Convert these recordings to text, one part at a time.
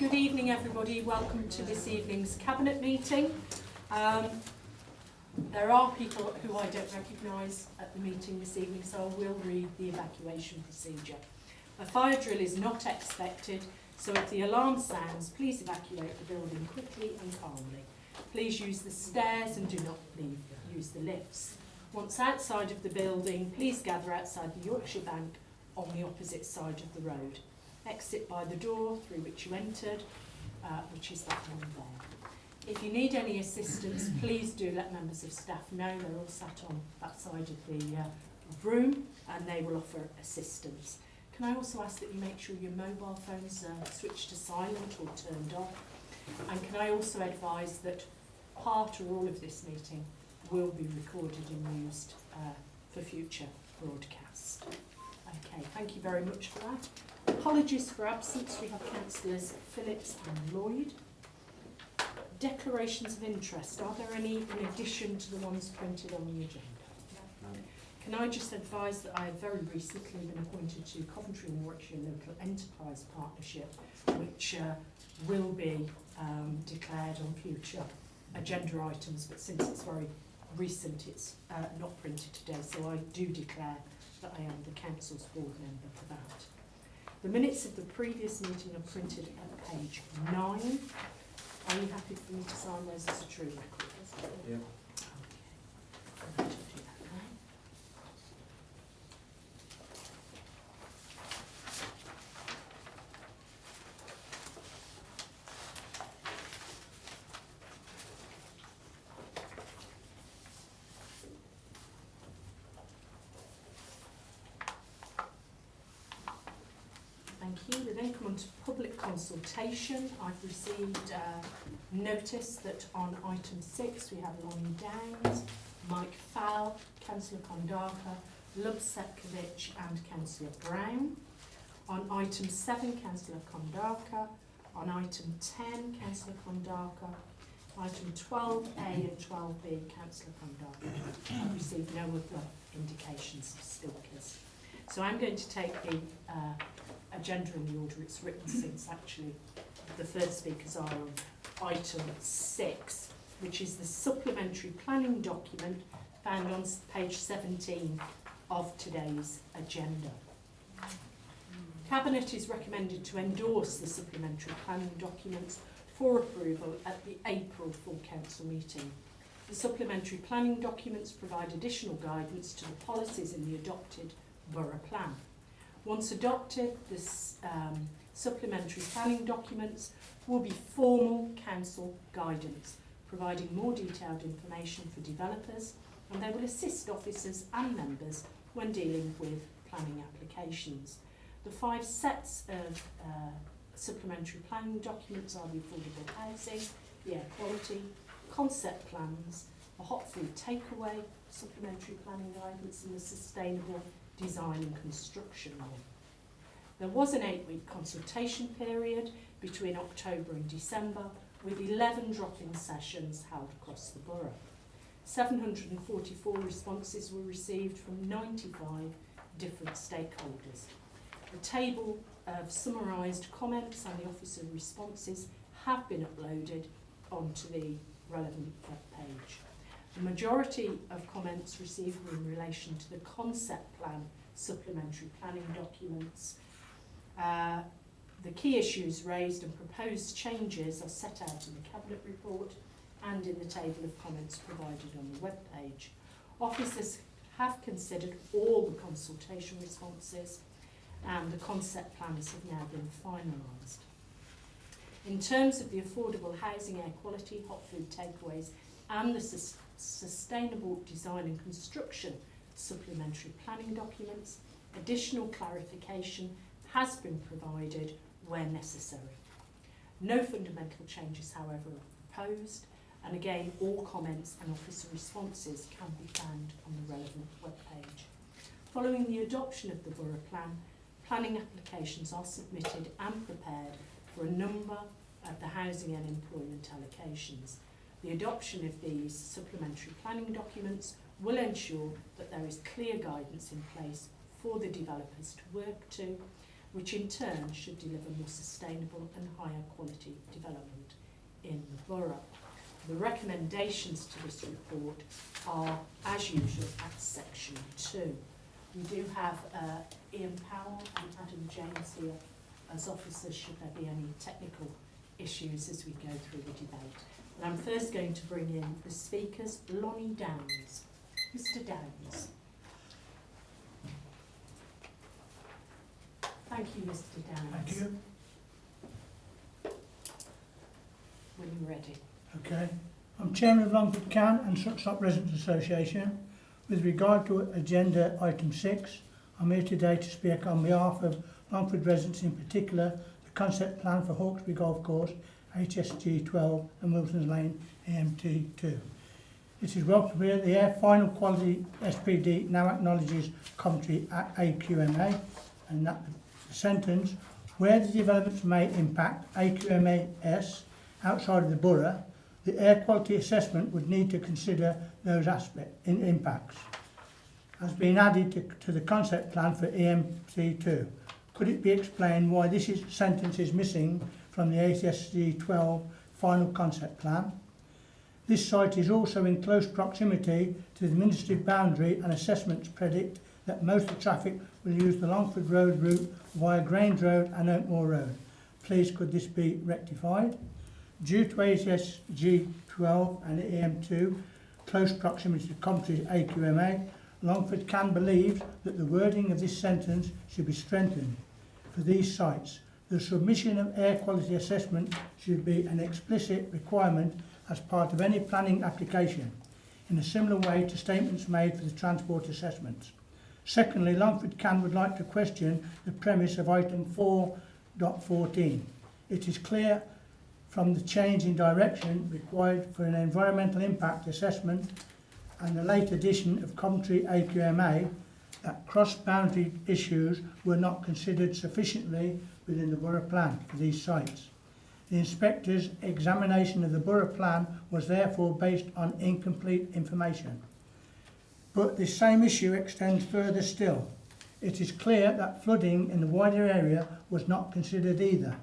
Good evening, everybody. Welcome to this evening's Cabinet meeting. There are people who I don't recognise at the meeting this evening, so I will read the evacuation procedure. A fire drill is not expected, so if the alarm sounds, please evacuate the building quickly and calmly. Please use the stairs and do not use the lifts. Once outside of the building, please gather outside the Yorkshire Bank on the opposite side of the road. Exit by the door through which you entered, which is that one there. If you need any assistance, please do let members of staff know. They're all sat on that side of the room and they will offer assistance. Can I also ask that you make sure your mobile phones are switched to silent or turned off? And can I also advise that part or all of this meeting will be recorded and used for future broadcast. Okay, thank you very much for that. Apologies for absence. We have Councillors Phillips and Lloyd. Declarations of interest. Are there any in addition to the ones printed on the agenda? No. Can I just advise that I have very recently been appointed to Coventry and Warwickshire Local Enterprise Partnership, which will be declared on future agenda items, but since it's very recent, it's not printed today, so I do declare that I am the Council's board member for that. The minutes of the previous meeting are printed at page 9. Are you happy for me to sign those as a true record? Yeah. Okay. Do that now. Thank you. We then come on to public consultation. I've received notice that on item 6 we have Lonnie Downs, Mike Fowle, Councillor Kondaka, Lub Sepkovic and Councillor Brown. On item 7, Councillor Kondaka. On item 10, Councillor Kondaka. Item 12A and 12B, Councillor Kondaka. I've received no other indications of speakers. So I'm going to take the agenda in the order it's written, since actually the first speakers are on item 6, which is the supplementary planning document found on page 17 of today's agenda. Cabinet is recommended to endorse the supplementary planning documents for approval at the April full council meeting. The supplementary planning documents provide additional guidance to the policies in the adopted borough plan. Once adopted, this supplementary planning documents will be formal council guidance, providing more detailed information for developers, and they will assist officers and members when dealing with planning applications. The 5 sets of supplementary planning documents are the affordable housing, the air quality, concept plans, a hot food takeaway, supplementary planning guidance, and the sustainable design and construction law. There was an 8-week consultation period between October and December, with 11 drop-in sessions held across the borough. 744 responses were received from 95 different stakeholders. The table of summarised comments and the officer responses have been uploaded onto the relevant web page. The majority of comments received were in relation to the concept plan supplementary planning documents. The key issues raised and proposed changes are set out in the Cabinet report and in the table of comments provided on the web page. Officers have considered all the consultation responses and the concept plans have now been finalised. In terms of the affordable housing, air quality, hot food takeaways and the sustainable design and construction supplementary planning documents, additional clarification has been provided where necessary. No fundamental changes, however, are proposed, and again, all comments and officer responses can be found on the relevant web page. Following the adoption of the borough plan, planning applications are submitted and prepared for a number of the housing and employment allocations. The adoption of these supplementary planning documents will ensure that there is clear guidance in place for the developers to work to, which in turn should deliver more sustainable and higher quality development in the borough. The recommendations to this report are, as usual, at section 2. We do have Ian Powell and Adam James here as officers should there be any technical issues as we go through the debate. And I'm first going to bring in the speakers. Lonnie Downs. Mr. Downs. Thank you, Mr. Downs. Thank you. When you're ready. Okay. I'm Chairman of Longford Can and Sutstop Residents Association. With regard to agenda item 6, I'm here today to speak on behalf of Longford residents, in particular the concept plan for Hawkesbury Golf Course, HSG 12 and Wilson's Lane, AMT 2. It is well clear the Air Final Quality SPD now acknowledges Coventry at AQMA, and that the sentence, where the developments may impact AQMAS outside of the borough, the air quality assessment would need to consider those impacts. Has been added to the concept plan for EMC2. Could it be explained why this sentence is missing from the HSG 12 final concept plan? This site is also in close proximity to the administrative boundary, and assessments predict that most of the traffic will use the Longford Road route via Grange Road and Oakmore Road. Please could this be rectified? Due to HSG 12 and EM2 close proximity to Coventry AQMA, Longford Can believe that the wording of this sentence should be strengthened for these sites. The submission of air quality assessment should be an explicit requirement as part of any planning application, in a similar way to statements made for the transport assessments. Secondly, Longford Can would like to question the premise of item 4.14. It is clear from the change in direction required for an environmental impact assessment and the late addition of Coventry AQMA that cross-boundary issues were not considered sufficiently within the borough plan for these sites. The inspector's examination of the borough plan was therefore based on incomplete information. But this same issue extends further still. It is clear that flooding in the wider area was not considered either.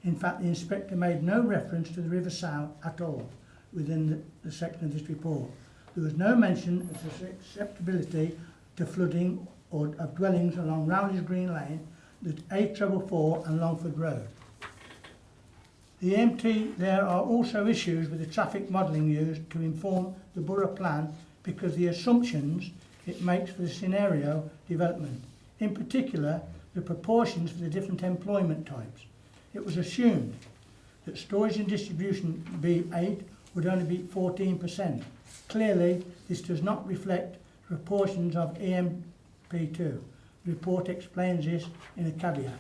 In fact, the inspector made no reference to the River Sow at all within the section of this report. There was no mention of the susceptibility to flooding or of dwellings along Rowley's Green Lane, the A444 and Longford Road. The MT, there are also issues with the traffic modelling used to inform the borough plan because the assumptions it makes for the scenario development, in particular the proportions for the different employment types. It was assumed that storage and distribution B8 would only be 14%. Clearly, this does not reflect proportions of EMP2. The report explains this in a caveat.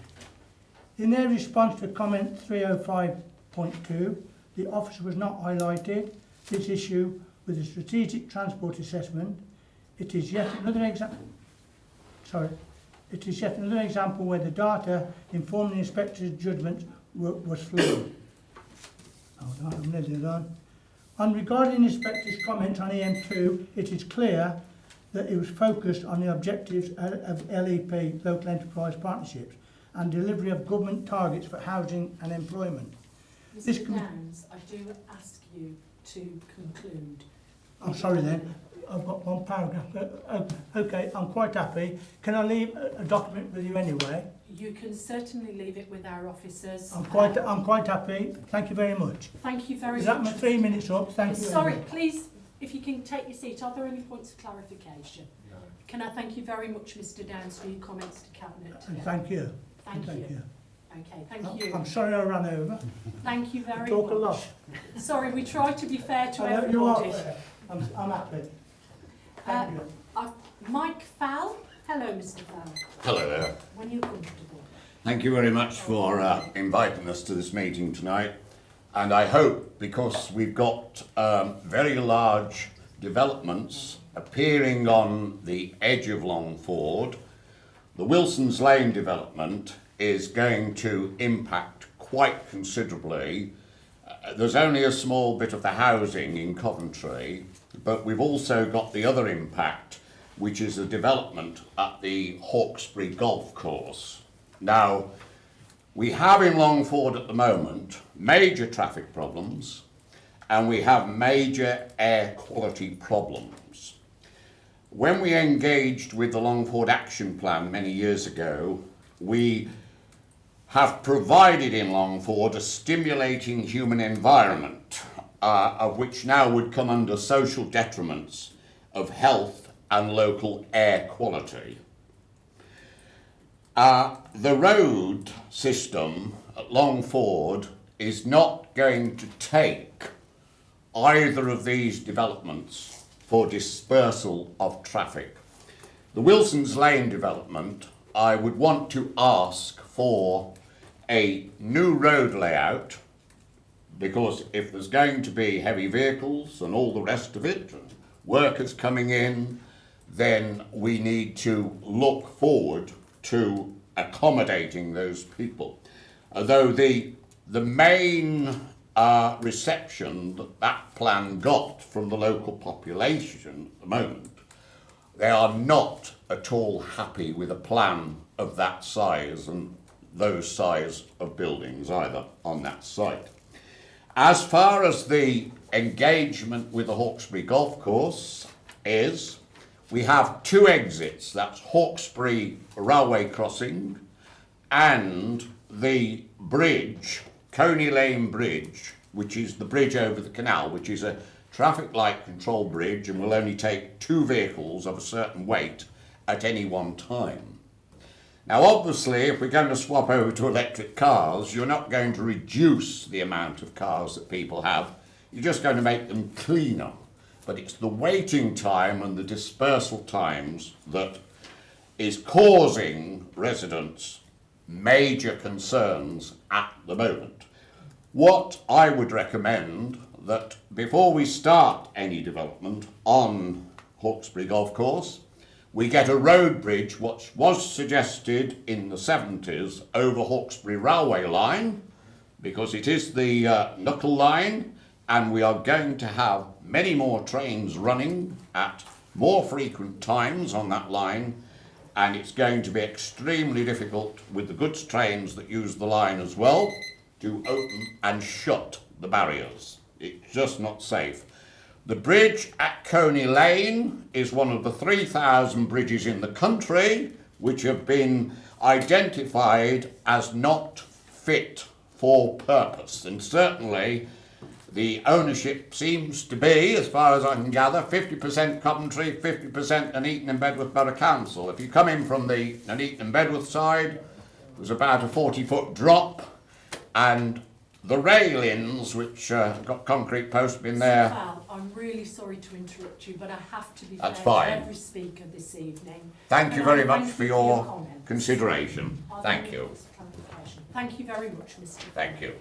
In their response to comment 305.2, the officer was not highlighted this issue with the strategic transport assessment. It is yet another example. It is yet another example where the data informing the inspector's judgment was flawed. I'm nearly done. On regarding the inspector's comments on EM2, it is clear that it was focused on the objectives of LEP, local enterprise partnerships, and delivery of government targets for housing and employment. Mr. Downs, I do ask you to conclude. I'm sorry then. I've got one paragraph. Okay, I'm quite happy. Can I leave a document with you anyway? You can certainly leave it with our officers. I'm quite happy. Thank you very much. Thank you very much. Is that my 3 minutes up? Thank you. Sorry, please, if you can take your seat. Are there any points of clarification? No. Can I thank you very much, Mr. Downs, for your comments to Cabinet today? And thank you. Thank you. Okay, thank you. I'm sorry I ran over. Thank you very much. Talk a lot. Sorry, we try to be fair to everybody. I'm happy. Mike Fowle. Hello, Mr. Fowle. Hello there. When you're comfortable. Thank you very much for inviting us to this meeting tonight. And I hope, because we've got very large developments appearing on the edge of Longford, the Wilson's Lane development is going to impact quite considerably. There's only a small bit of the housing in Coventry, but we've also got the other impact, which is a development at the Hawkesbury Golf Course. Now, we have in Longford at the moment major traffic problems and we have major air quality problems. When we engaged with the Longford Action Plan many years ago, we have provided in Longford a stimulating human environment, of which now would come under social detriments of health and local air quality. The road system at Longford is not going to take either of these developments for dispersal of traffic. The Wilson's Lane development, I would want to ask for a new road layout, because if there's going to be heavy vehicles and all the rest of it, and workers coming in, then we need to look forward to accommodating those people. Although the main reception that plan got from the local population at the moment, they are not at all happy with a plan of that size and those size of buildings either on that site. As far as the engagement with the Hawkesbury Golf Course is, we have two exits, that's Hawkesbury Railway Crossing and the bridge, Coney Lane Bridge, which is the bridge over the canal, which is a traffic light control bridge and will only take 2 vehicles of a certain weight at any one time. Now obviously if we're going to swap over to electric cars, you're not going to reduce the amount of cars that people have, you're just going to make them cleaner. But it's the waiting time and the dispersal times that is causing residents major concerns at the moment. What I would recommend that before we start any development on Hawkesbury Golf Course, we get a road bridge, which was suggested in the 70s over Hawkesbury Railway Line, because it is the knuckle line, and we are going to have many more trains running at more frequent times on that line, and it's going to be extremely difficult with the goods trains that use the line as well to open and shut the barriers. It's just not safe. The bridge at Coney Lane is one of the 3,000 bridges in the country which have been identified as not fit for purpose, and certainly the ownership seems to be, as far as I can gather, 50% Coventry, 50% Nuneaton and Bedworth Borough Council. If you come in from the Nuneaton and Bedworth side, there's about a 40-foot drop, and the railings, which got concrete posts in there. Val, I'm really sorry to interrupt you, but I have to be That's fair fine. to every speaker this evening. Thank you very much Thank for you your comments. consideration. Are there Thank any you. others for clarification? Thank you very much, Mr. Thank you.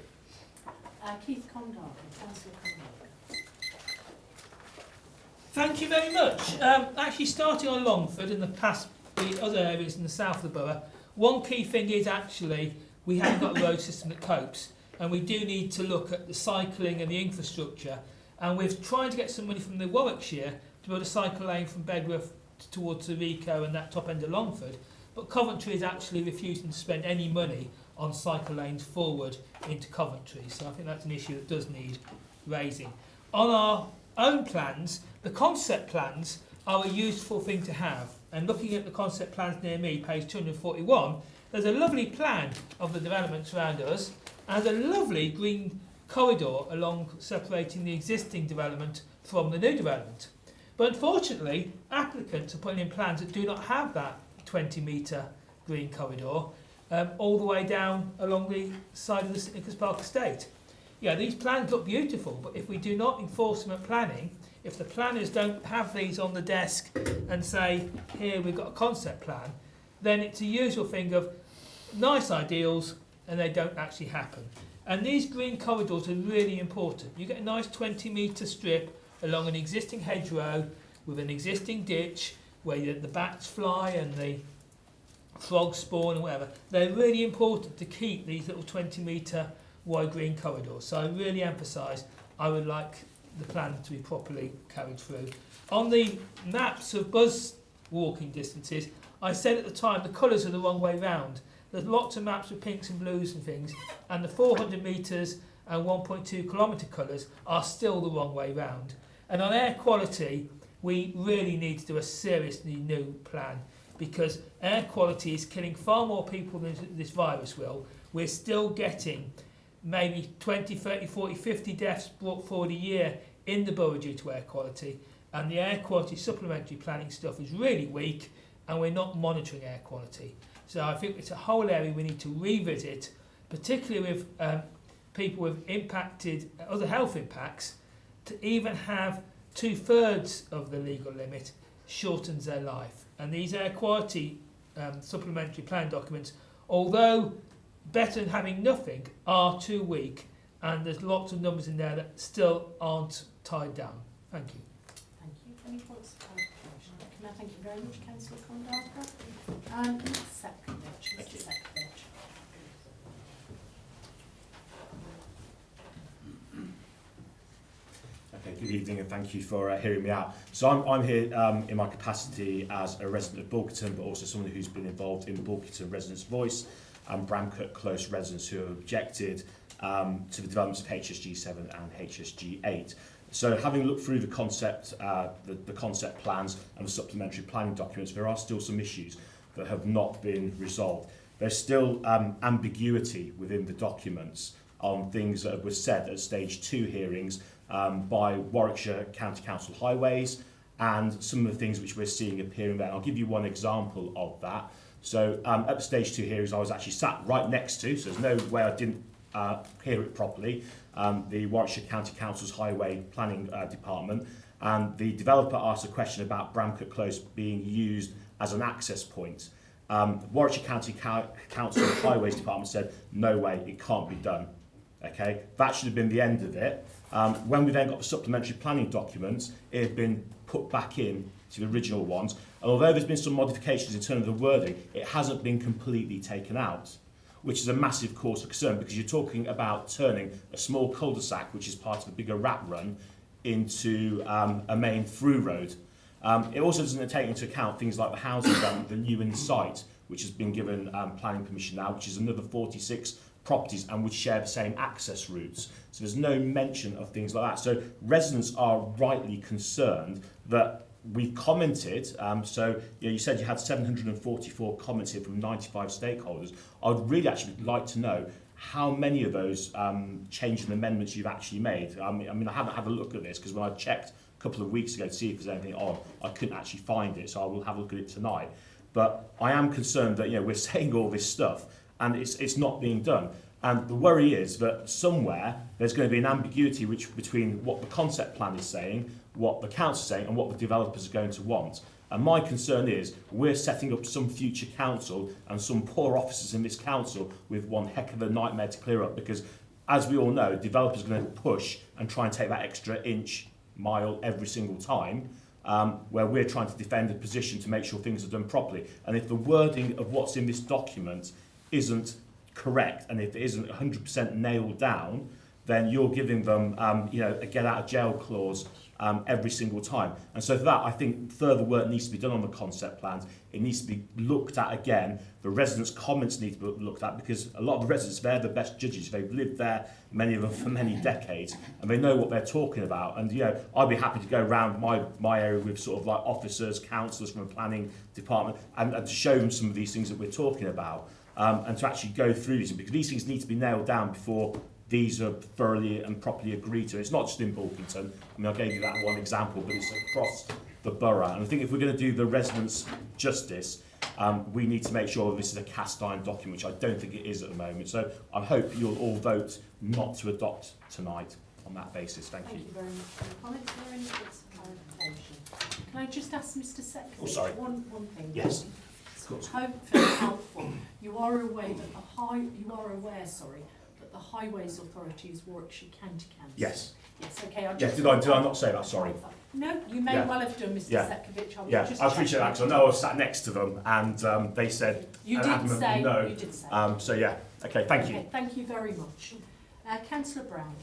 Keith Condargan, Councillor Condargan. Thank you very much. Actually, starting on Longford and the other areas in the south of the borough, one key thing is actually we haven't got a road system that copes, and we do need to look at the cycling and the infrastructure. And we're trying to get some money from the Warwickshire to build a cycle lane from Bedworth towards the Rico and that top end of Longford. But Coventry is actually refusing to spend any money on cycle lanes forward into Coventry. So I think that's an issue that does need raising. On our own plans, the concept plans are a useful thing to have. And looking at the concept plans near me, page 241, there's a lovely plan of the developments around us and a lovely green corridor along separating the existing development from the new development. But unfortunately, applicants are putting in plans that do not have that 20-metre green corridor all the way down along the side of the St Nicholas Park estate. Yeah, these plans look beautiful, but if we do not enforcement planning, if the planners don't have these on the desk and say, here we've got a concept plan, then it's a usual thing of nice ideals and they don't actually happen. And these green corridors are really important. You get a nice 20-metre strip along an existing hedgerow with an existing ditch where the bats fly and the frogs spawn and whatever. They're really important to keep these little 20-metre wide green corridors. So I really emphasise I would like the plan to be properly carried through. On the maps of bus walking distances, I said at the time the colours are the wrong way round. there's lots of maps with pinks and blues and things, and the 400 metres and 1.2 kilometre colours are still the wrong way round. And on air quality, we really need to do a seriously new plan, because air quality is killing far more people than this virus will. We're still getting maybe 20, 30, 40, 50 deaths brought forward a year in the borough due to air quality, and the air quality supplementary planning stuff is really weak, and we're not monitoring air quality. So I think it's a whole area we need to revisit, particularly with people with impacted other health impacts. To even have 2/3 of the legal limit shortens their life. And these air quality supplementary plan documents, although better than having nothing, are too weak, and there's lots of numbers in there that still aren't tied down. Thank you. Thank you. Any points of clarification? Can I thank you very much, Councillor Condarca? Mr. Seckovich. Okay, good evening and thank you for hearing me out. So I'm here in my capacity as a resident of Bulkerton, but also someone who's been involved in Bulkerton Residents' Voice and Bramcote Close residents who have objected to the developments of HSG 7 and HSG 8. So having looked through the concept plans and the supplementary planning documents, there are still some issues that have not been resolved. There's still ambiguity within the documents on things that were said at stage 2 hearings by Warwickshire County Council Highways, and some of the things which we're seeing appearing there. I'll give you one example of that. So at the stage 2 hearings, I was actually sat right next to, so there's no way I didn't hear it properly, the Warwickshire County Council's Highway Planning Department, and the developer asked a question about Bramcote Close being used as an access point. Warwickshire County Council Highways Department said, no way, it can't be done. Okay, that should have been the end of it. When we then got the supplementary planning documents, it had been put back in to the original ones. And although there's been some modifications in terms of the wording, it hasn't been completely taken out, which is a massive cause for concern, because you're talking about turning a small cul-de-sac, which is part of a bigger rat run, into a main through road. It also doesn't take into account things like the housing development, the new in site, which has been given planning permission now, which is another 46 properties and would share the same access routes. So there's no mention of things like that. So residents are rightly concerned that we've commented. So you said you had 744 comments here from 95 stakeholders. I would really actually like to know how many of those change and amendments you've actually made. I mean, I haven't had a look at this, because when I checked a couple of weeks ago to see if there's anything on, I couldn't actually find it. So I will have a look at it tonight. But I am concerned that we're saying all this stuff and it's not being done. And the worry is that somewhere there's going to be an ambiguity between what the concept plan is saying, what the council is saying, and what the developers are going to want. And my concern is we're setting up some future council and some poor officers in this council with one heck of a nightmare to clear up, because, as we all know, developers are going to push and try and take that extra inch, mile every single time, where we're trying to defend a position to make sure things are done properly. And if the wording of what's in this document isn't correct, and if it isn't 100% nailed down, then you're giving them a get out of jail clause every single time. And so for that, I think further work needs to be done on the concept plans. It needs to be looked at again. The residents' comments need to be looked at, because a lot of the residents, they're the best judges. They've lived there, many of them, for many decades, and they know what they're talking about. And I'd be happy to go around my area with sort of like officers, councillors from the planning department, and to show them some of these things that we're talking about. And to actually go through these, because these things need to be nailed down before these are thoroughly and properly agreed to. It's not just in Bulkerton. I mean, I gave you that one example, but it's across the borough. And I think if we're going to do the residents justice, we need to make sure that this is a cast iron document, which I don't think it is at the moment. So I hope you'll all vote not to adopt tonight on that basis. Thank you. Thank you very much for your comments. Are there any bits of clarification? Can I just ask Mr. Secretary one thing? Yes. Hopefully helpful. You are aware that the Highways Authority is Warwickshire County Council. Yes. Yes. Okay. Yes. Did I not say that? Sorry. No, you may well have done, Mr. Seckovich. I appreciate that, because I know I was sat next to them, and they said you did say no. You did say. So yeah. Okay. Thank you. Thank you very much. Councillor Brown.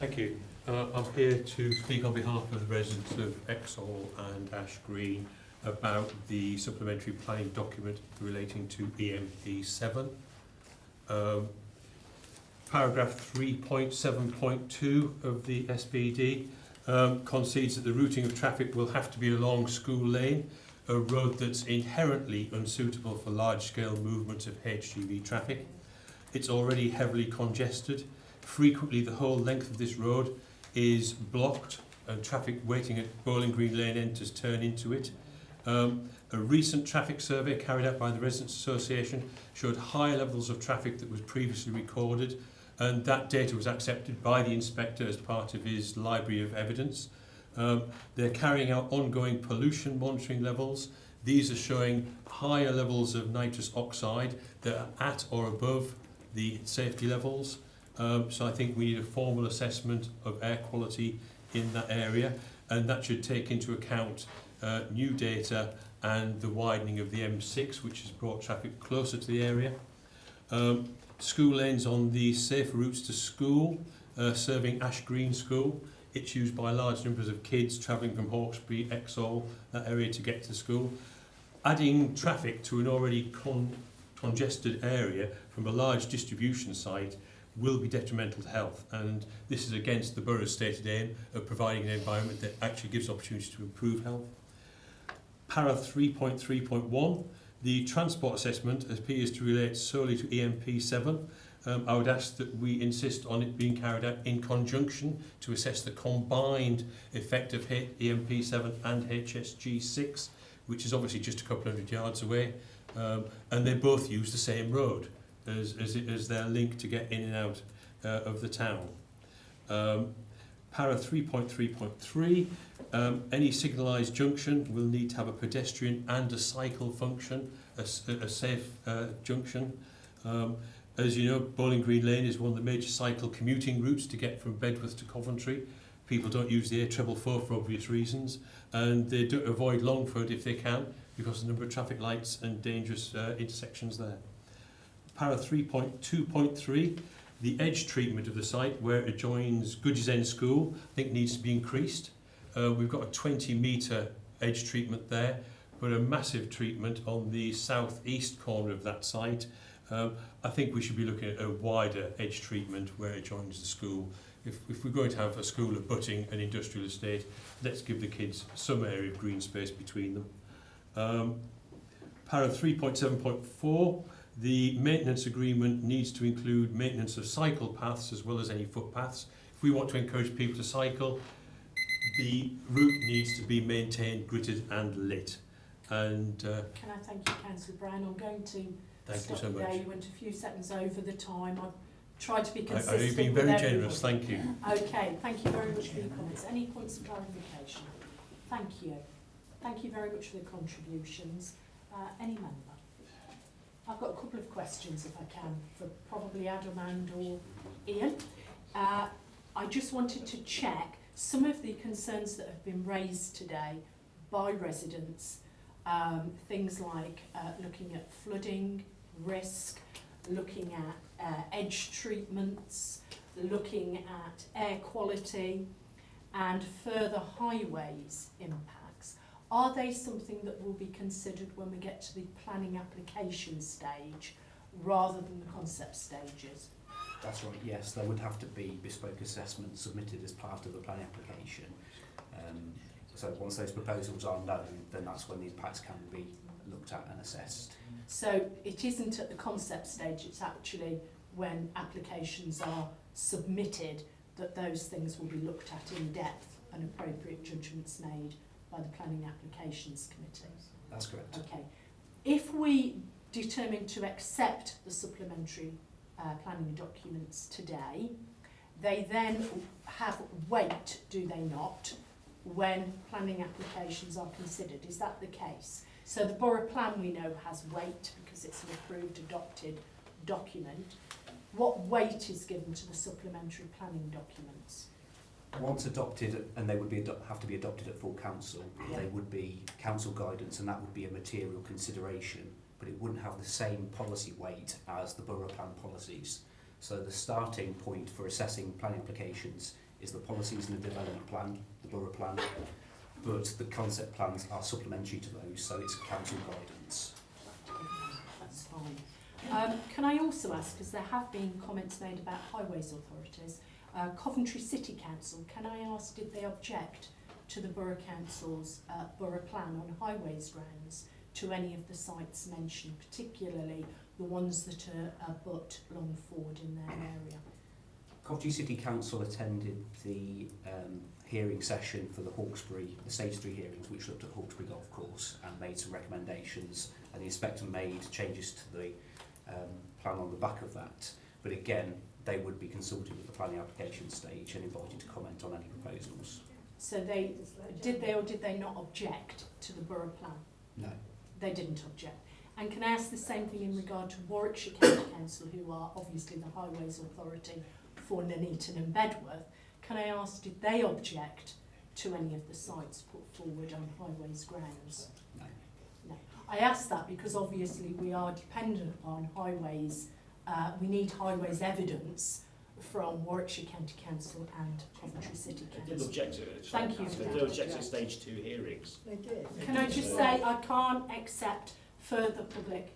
Thank you. I'm here to speak on behalf of the residents of Exhall and Ash Green, about the supplementary planning document relating to EMP7. Paragraph 3.7.2 of the SPD concedes that the routing of traffic will have to be along School Lane, a road that's inherently unsuitable for large-scale movements of HGV traffic. It's already heavily congested. Frequently the whole length of this road is blocked and traffic waiting at Bowling Green Lane enters turn into it. A recent traffic survey carried out by the Residents Association showed higher levels of traffic that was previously recorded, and that data was accepted by the inspector as part of his library of evidence. They're carrying out ongoing pollution monitoring levels. These are showing higher levels of nitrous oxide that are at or above the safety levels. So I think we need a formal assessment of air quality in that area, and that should take into account new data and the widening of the M6, which has brought traffic closer to the area. School lanes on the safer routes to school, serving Ash Green School. It's used by large numbers of kids travelling from Hawkesbury, Exhall, that area to get to school. Adding traffic to an already congested area from a large distribution site will be detrimental to health, and this is against the borough's stated aim of providing an environment that actually gives opportunity to improve health. Para 3.3.1, the transport assessment appears to relate solely to EMP7. I would ask that we insist on it being carried out in conjunction to assess the combined effect of EMP7 and HSG6, which is obviously just a couple hundred yards away, and they both use the same road as their link to get in and out of the town. Para 3.3.3, any signalised junction will need to have a pedestrian and a cycle function, a safe junction. As you know, Bowling Green Lane is one of the major cycle commuting routes to get from Bedworth to Coventry. People don't use the A444 for obvious reasons, and they do avoid Longford if they can because of the number of traffic lights and dangerous intersections there. Para 3.2.3, the edge treatment of the site where it adjoins Goodges End School, I think needs to be increased. We've got a 20-metre edge treatment there, but a massive treatment on the south-east corner of that site. I think we should be looking at a wider edge treatment where it joins the school. If we're going to have a school abutting an industrial estate, let's give the kids some area of green space between them. Para 3.7.4, the maintenance agreement needs to include maintenance of cycle paths as well as any footpaths. If we want to encourage people to cycle, the route needs to be maintained, gritted and lit. And Can I thank you, Councillor Brown? I'm going to thank you so there. much. You went a few seconds over the time. I've tried to be consistent. You've been very generous, thank you. Okay, thank you very much for your comments. Any points of clarification? Thank you. Thank you very much for the contributions. Any member? I've got a couple of questions, if I can, for probably Adam and or Ian. I just wanted to check some of the concerns that have been raised today by residents, things like looking at flooding risk, looking at edge treatments, looking at air quality and further highways impacts. Are they something that will be considered when we get to the planning application stage rather than the concept stages? That's right, yes. There would have to be bespoke assessments submitted as part of the planning application. So once those proposals are known, then that's when the impacts can be looked at and assessed. So it isn't at the concept stage, it's actually when applications are submitted that those things will be looked at in depth and appropriate judgments made by the Planning Applications Committee. That's correct. Okay. If we determine to accept the supplementary planning documents today, they then have weight, do they not, when planning applications are considered? Is that the case? So the borough plan we know has weight because it's an approved, adopted document. What weight is given to the supplementary planning documents? Once adopted, and they would be have to be adopted at full council, they would be council guidance, and that would be a material consideration, but it wouldn't have the same policy weight as the borough plan policies. So the starting point for assessing planning applications is the policies in the development plan, the borough plan, but the concept plans are supplementary to those, so it's council guidance. That's fine. Can I also ask, because there have been comments made about highways authorities, Coventry City Council, can I ask, did they object to the Borough Council's borough plan on highways grounds to any of the sites mentioned, particularly the ones that are abut Longford in their area? Coventry City Council attended the hearing session for the Stage 3 hearings, which looked at Hawkesbury Golf Course and made some recommendations, and the inspector made changes to the plan on the back of that. But again, they would be consulted at the planning application stage and invited to comment on any proposals. So they did or did they not object to the borough plan? No. They didn't object. And can I ask the same thing in regard to Warwickshire County Council, who are obviously the highways authority for Nuneaton and Bedworth? Can I ask, did they object to any of the sites put forward on highways grounds? No. No. I ask that because obviously we are dependent upon highways. We need highways evidence from Warwickshire County Council and Coventry City They did Council. object to it. Thank you for They that. did object to stage 2 hearings. They did. Can I just say I can't accept further public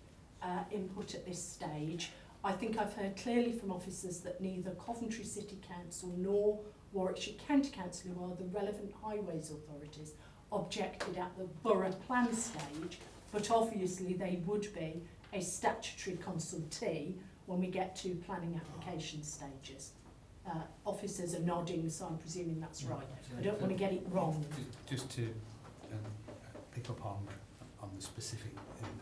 input at this stage. I think I've heard clearly from officers that neither Coventry City Council nor Warwickshire County Council, who are the relevant highways authorities, objected at the borough plan stage, but obviously they would be a statutory consultee when we get to planning application stages. Officers are nodding, so I'm presuming that's right. I don't want to get it wrong. Just to pick up on the specific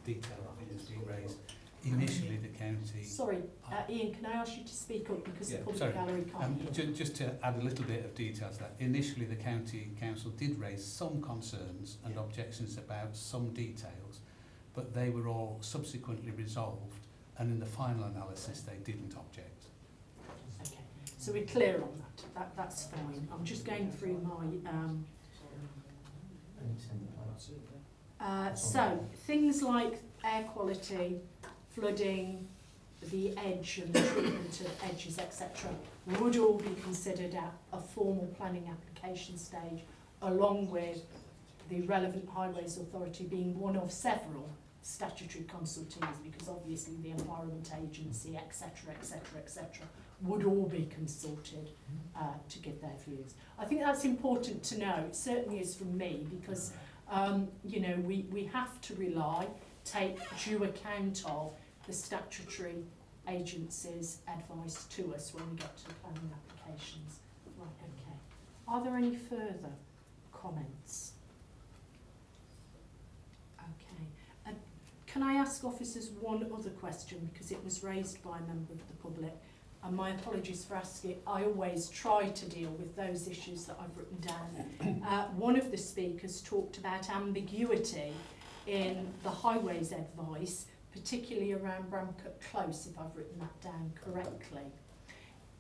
detail of it that's being raised. Initially, the county... Sorry, Ian, can I ask you to speak up because the public sorry. gallery can't hear? Just to add a little bit of detail to that, initially the county council did raise some concerns and objections about some details, but they were all subsequently resolved, and in the final analysis they didn't object. Okay, so we're clear on that. That's fine. I'm just going through my... so, things like air quality, flooding, the edge and the treatment of edges, etc., would all be considered at a formal planning application stage, along with the relevant highways authority being one of several statutory consultees, because obviously the Environment Agency, etc., etc., etc., would all be consulted to give their views. I think that's important to know. It certainly is from me, because you know, we have to take due account of the statutory agency's advice to us when we get to planning applications. Right, okay. Are there any further comments? Okay. Can I ask officers one other question, because it was raised by a member of the public, and my apologies for asking. I always try to deal with those issues that I've written down. One of the speakers talked about ambiguity in the highways advice, particularly around Bramcote Close, if I've written that down correctly.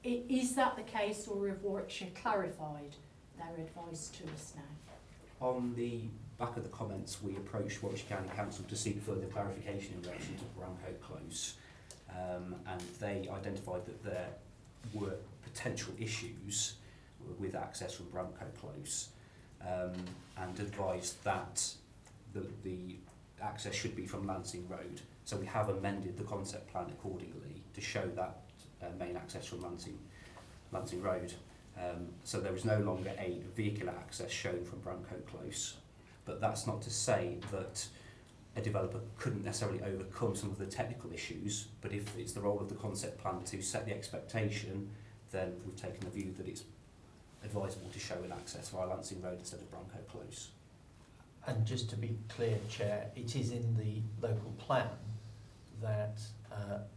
Is that the case, or have Warwickshire clarified their advice to us now? On the back of the comments, we approached Warwickshire County Council to seek further clarification in relation to Bramcote Close, and they identified that there were potential issues with access from Bramcote Close, and advised that the access should be from Lancing Road. So we have amended the concept plan accordingly to show that main access from Lancing Road. So there is no longer a vehicular access shown from Bramcote Close. But that's not to say that a developer couldn't necessarily overcome some of the technical issues, but if it's the role of the concept plan to set the expectation, then we've taken the view that it's advisable to show an access via Lancing Road instead of Bramcote Close. And just to be clear, Chair, it is in the local plan that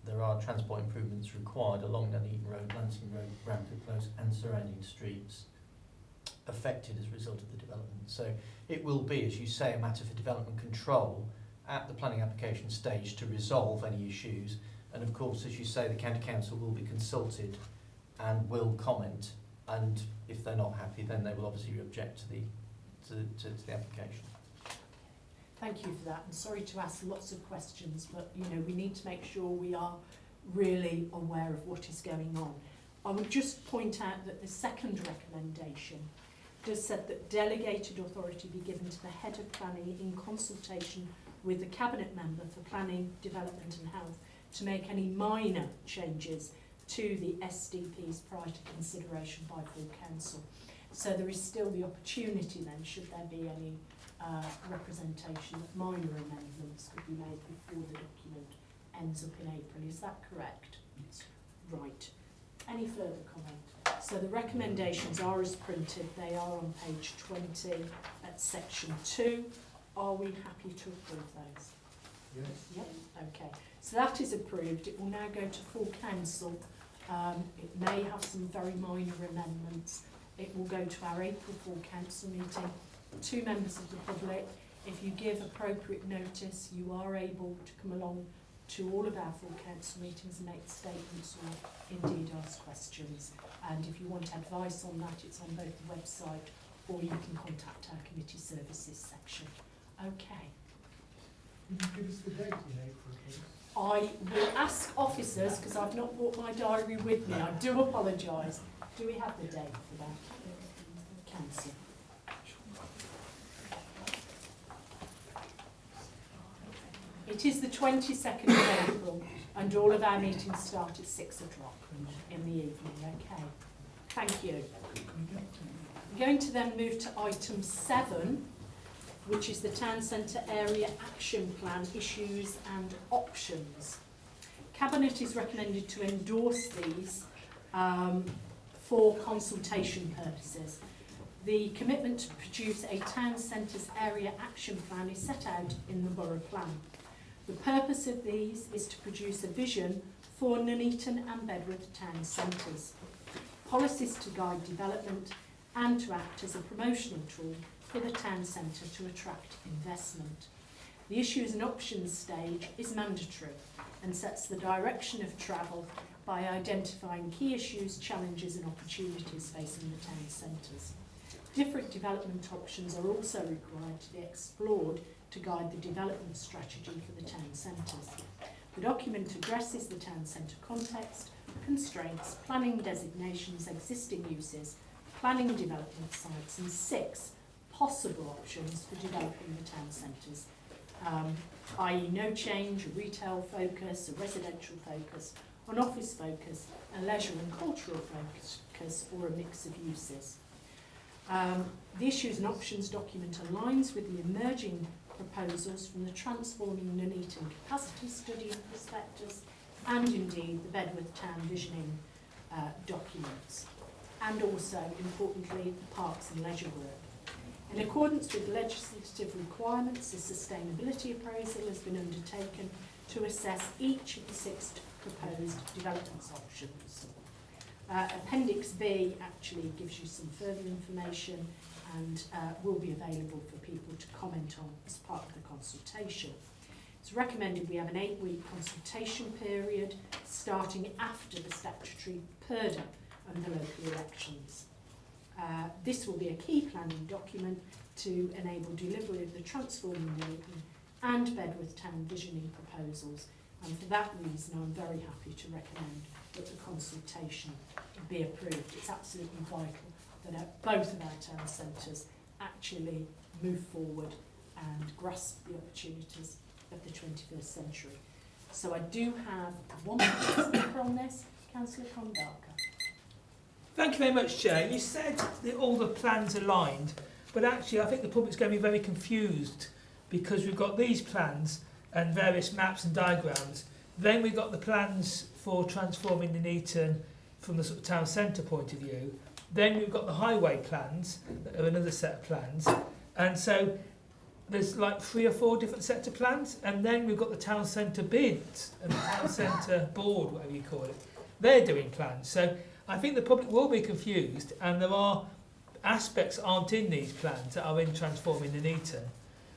there are transport improvements required along Nuneaton Road, Lancing Road, Bramcote Close and surrounding streets affected as a result of the development. So it will be, as you say, a matter for development control at the planning application stage to resolve any issues. And of course, as you say, the County Council will be consulted and will comment, and if they're not happy, then they will obviously object to the application. Thank you for that. I'm sorry to ask lots of questions, but you know, we need to make sure we are really aware of what is going on. I would just point out that the second recommendation does said that delegated authority be given to the head of planning in consultation with the cabinet member for planning, development and health to make any minor changes to the SDPs prior to consideration by full council. So there is still the opportunity then, should there be any representation, that minor amendments could be made before the document ends up in April. Is that correct? Yes. Right. Any further comment? So the recommendations are as printed. They are on page 20 at section 2. Are we happy to approve those? Yes. Yep. Okay. So that is approved. It will now go to full council. It may have some very minor amendments. It will go to our April full council meeting. 2 members of the public, if you give appropriate notice, you are able to come along to all of our full council meetings and make statements or indeed ask questions. And if you want advice on that, it's on both the website or you can contact our committee services section. Okay. Can you give us the date in April, please? I will ask officers, because I've not brought my diary with me, I do apologise. Do we have the date for that? Council. It is the 22nd of April and all of our meetings start at 6 o'clock in the evening, okay. Thank you. I'm going to then move to item 7, which is the Town Centre Area Action Plan Issues and Options. Cabinet is recommended to endorse these for consultation purposes. The commitment to produce a Town Centre's Area Action Plan is set out in the Borough Plan. The purpose of these is to produce a vision for Nuneaton and Bedworth town centres, policies to guide development and to act as a promotional tool for the town centre to attract investment. The issues and options stage is mandatory and sets the direction of travel by identifying key issues, challenges and opportunities facing the town centres. Different development options are also required to be explored to guide the development strategy for the town centres. The document addresses the town centre context, constraints, planning designations, existing uses, planning development sites and 6 possible options for developing the town centres, i.e. no change, a retail focus, a residential focus, an office focus, a leisure and cultural focus or a mix of uses. The issues and options document aligns with the emerging proposals from the Transforming Nuneaton Capacity Study and Prospectus and indeed the Bedworth Town Visioning documents and also, importantly, the Parks and Leisure work. In accordance with legislative requirements, a sustainability appraisal has been undertaken to assess each of the 6 proposed development options. Appendix B actually gives you some further information and will be available for people to comment on as part of the consultation. It's recommended we have an 8-week consultation period starting after the statutory purdah and the local elections. This will be a key planning document to enable delivery of the Transforming Nuneaton and Bedworth Town Visioning proposals, and for that reason I'm very happy to recommend that the consultation be approved. It's absolutely vital that both of our town centres actually move forward and grasp the opportunities of the 21st century. So I do have one more speaker on this, Councillor Kondaka. Thank you very much, Chair. You said that all the plans aligned, but actually I think the public's going to be very confused because we've got these plans and various maps and diagrams. Then we've got the plans for transforming Nuneaton from the sort of town centre point of view. Then we've got the highway plans, that are another set of plans. And so there's like 3 or 4 different sets of plans. And then we've got the town centre bids and the town centre board, whatever you call it. They're doing plans. So I think the public will be confused, and there are aspects that aren't in these plans that are in transforming Nuneaton.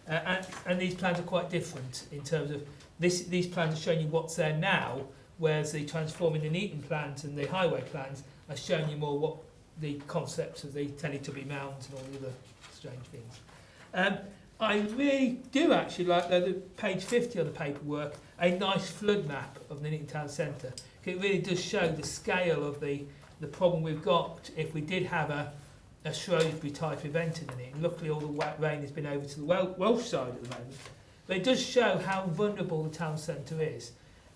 And these plans are quite different in terms of these plans are showing you what's there now, whereas the transforming Nuneaton plans and the highway plans are showing you more what the concepts of the Teletubby mounds and all the other strange things. I really do actually like the page 50 of the paperwork, a nice flood map of Nuneaton Town Centre. It really does show the scale of the problem we've got if we did have a Shrewsbury type event in it. Luckily all the wet rain has been over to the Welsh side at the moment. But it does show how vulnerable the town centre is.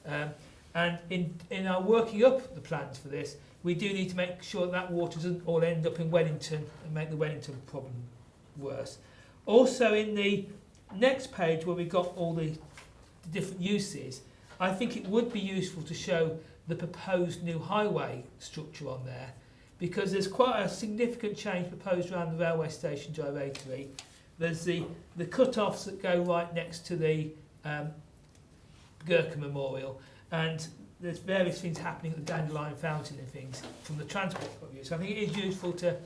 And in our working up the plans for this, we do need to make sure that water doesn't all end up in Wellington and make the Wellington problem worse. Also in the next page where we've got all the different uses, I think it would be useful to show the proposed new highway structure on there, because there's quite a significant change proposed around the railway station gyratory. There's the cut-offs that go right next to the Gherkin Memorial, and there's various things happening at the Dandelion Fountain and things from the transport point of view. So I think it is useful to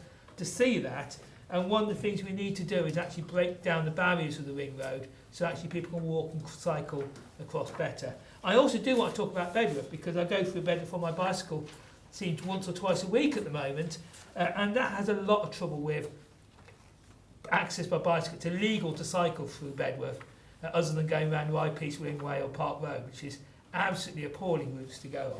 see that. And one of the things we need to do is actually break down the barriers of the ring road so actually people can walk and cycle across better. I also do want to talk about Bedworth, because I go through Bedworth on my bicycle, seems once or twice a week at the moment, and that has a lot of trouble with access by bicycle. It's illegal to cycle through Bedworth, other than going around Rye-Peace Ringway or Park Road, which is absolutely appalling routes to go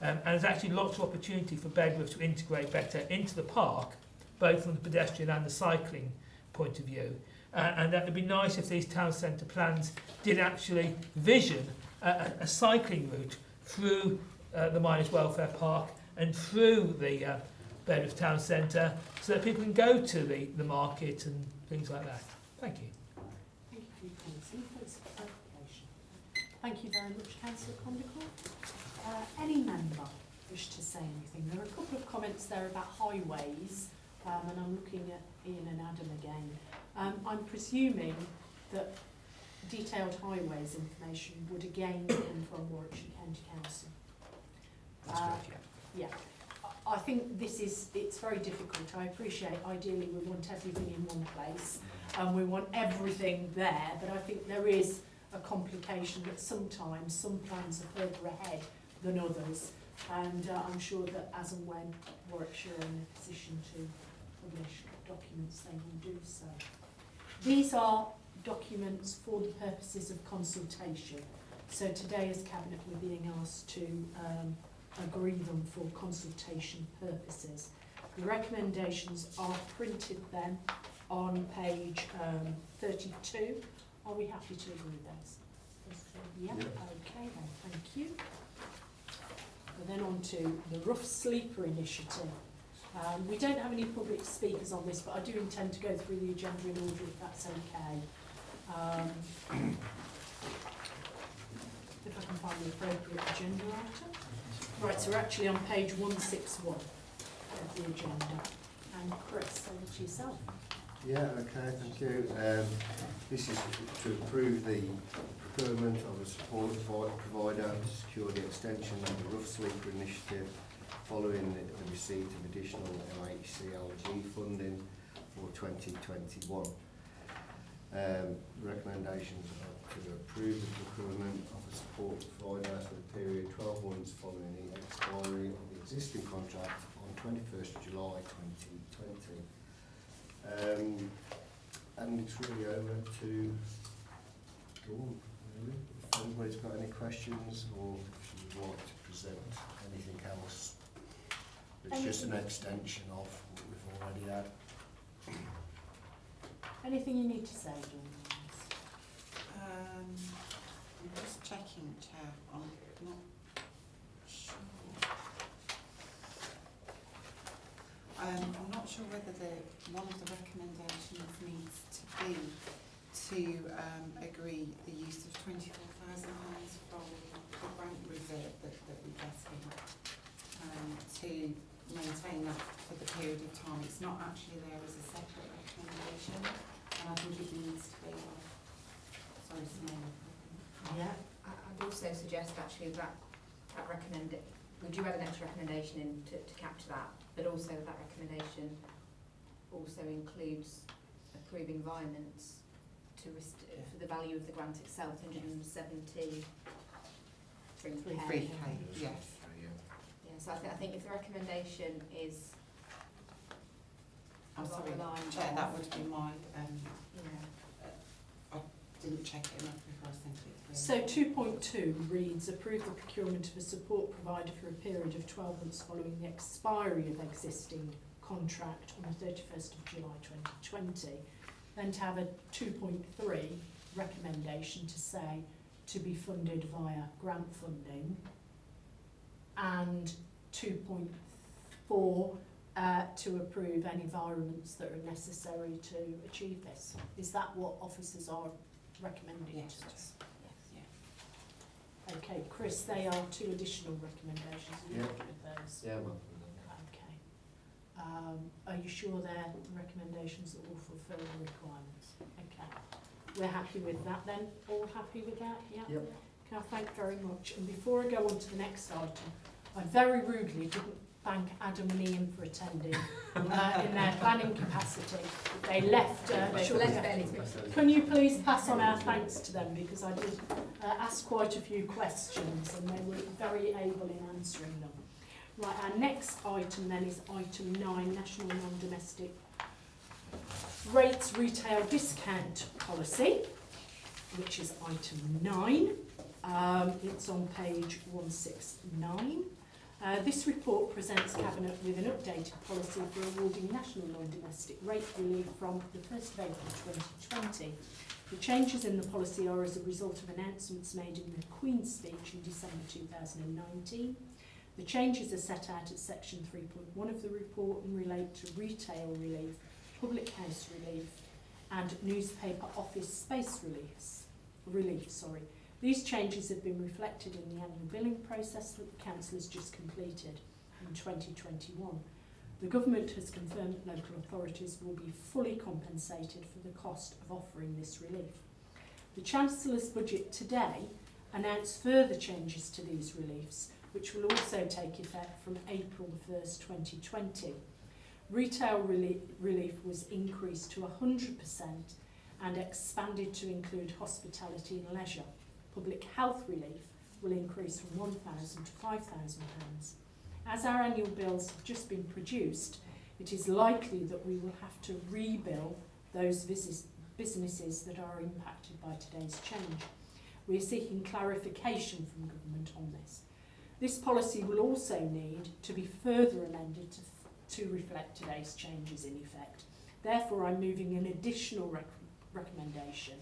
on. And there's actually lots of opportunity for Bedworth to integrate better into the park, both from the pedestrian and the cycling point of view. And that would be nice if these town centre plans did actually vision a cycling route through the Miners Welfare Park and through the Bedworth Town Centre, so that people can go to the market and things like that. Thank you. Thank you for your comments. Any points of clarification? Thank you very much, Councillor Condicle. Any member wish to say anything? There are a couple of comments there about highways, and I'm looking at Ian and Adam again. I'm presuming that detailed highways information would again come from Warwickshire County Council. That's correct, yeah. Yeah. I think it's very difficult. I appreciate ideally we want everything in one place and we want everything there, but I think there is a complication that sometimes some plans are further ahead than others, and I'm sure that as and when Warwickshire are in a position to publish documents, they will do so. These are documents for the purposes of consultation. So today as Cabinet we're being asked to agree them for consultation purposes. The recommendations are printed then on page 32. Are we happy to agree those? Yeah, okay then, thank you. And then on to the Rough Sleeper Initiative. We don't have any public speakers on this, but I do intend to go through the agenda in order if that's okay. If I can find the appropriate agenda item. Right, so we're actually on page 161 of the agenda. And Chris, over to yourself. Yeah, okay, thank you. This is to approve the procurement of a support provider to secure the extension of the Rough Sleeper Initiative following the receipt of additional MHCLG funding for 2021. Recommendations are to approve the procurement of a support provider for the period 12 months following the expiry of the existing contract on 21st of July 2020. And it's really over to Dawn, really. If anybody's got any questions or if you would like to present anything else. It's just an extension of what we've already had. Anything you need to say, Dawn? I'm just checking, Chair. I'm not sure. I'm not sure whether one of the recommendations needs to be to agree the use of £24,000 from the grant reserve that we're getting to maintain that for the period of time. It's not actually there as a separate recommendation, and I think it needs to be. Sorry, Simone. Yeah. I'd also suggest actually that we do add an extra recommendation in to capture that, but also that recommendation also includes approving environments to for the value of the grant itself, 170. 3K, yes. Yeah, so I think if the recommendation is I'm sorry, aligned Chair, that would be my, yeah. I didn't check it enough before I sent it through. So 2.2 reads, approve the procurement of a support provider for a period of 12 months following the expiry of existing contract on the 31st of July 2020, then to have a 2.3 recommendation to say to be funded via grant funding, and 2.4 to approve any environments that are necessary to achieve this. Is that what officers are recommending? Yes. To us? Okay, Chris, they are 2 additional recommendations. Are you happy with those? Yeah, well, Okay. Are you sure they're recommendations that will fulfil the requirements? Okay. We're happy with that then? All happy with that? Yeah? Yep. Can I thank very much? And before I go on to the next item, I very rudely didn't thank Adam and Ian for attending in their planning capacity. They left shortly. Can you please pass on our thanks to them, because I did ask quite a few questions and they were very able in answering them. Right, our next item then is item 9, National Non-Domestic Rates Retail Discount Policy, which is item 9. It's on page 169. This report presents Cabinet with an updated policy for awarding national non-domestic rate relief from the 1st of April 2020. The changes in the policy are as a result of announcements made in the Queen's speech in December 2019. The changes are set out at section 3.1 of the report and relate to retail relief, public house relief and newspaper office space relief. These changes have been reflected in the annual billing process that the Council has just completed in 2021. The Government has confirmed that local authorities will be fully compensated for the cost of offering this relief. The Chancellor's budget today announced further changes to these reliefs, which will also take effect from April 1st, 2020. Retail relief was increased to 100% and expanded to include hospitality and leisure. Public health relief will increase from £1,000 to £5,000. As our annual bills have just been produced, it is likely that we will have to rebill those businesses that are impacted by today's change. We are seeking clarification from Government on this. This policy will also need to be further amended to reflect today's changes in effect. Therefore, I'm moving an additional recommendation.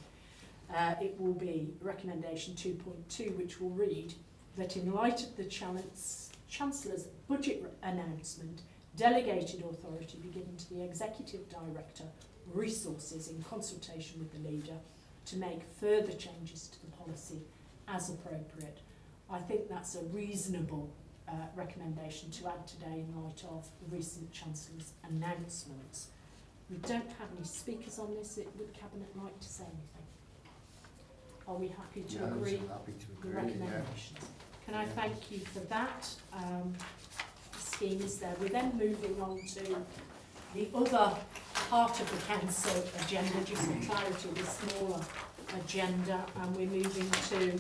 It will be recommendation 2.2, which will read that in light of the Chancellor's budget announcement, delegated authority be given to the Executive Director resources in consultation with the Leader to make further changes to the policy as appropriate. I think that's a reasonable recommendation to add today in light of the recent Chancellor's announcements. We don't have any speakers on this. Would Cabinet like to say anything? Are we happy to agree with the recommendations? Yeah. Can I thank you for that? The scheme is there. We're then moving on to the other part of the Council agenda, just for clarity, the smaller agenda, and we're moving to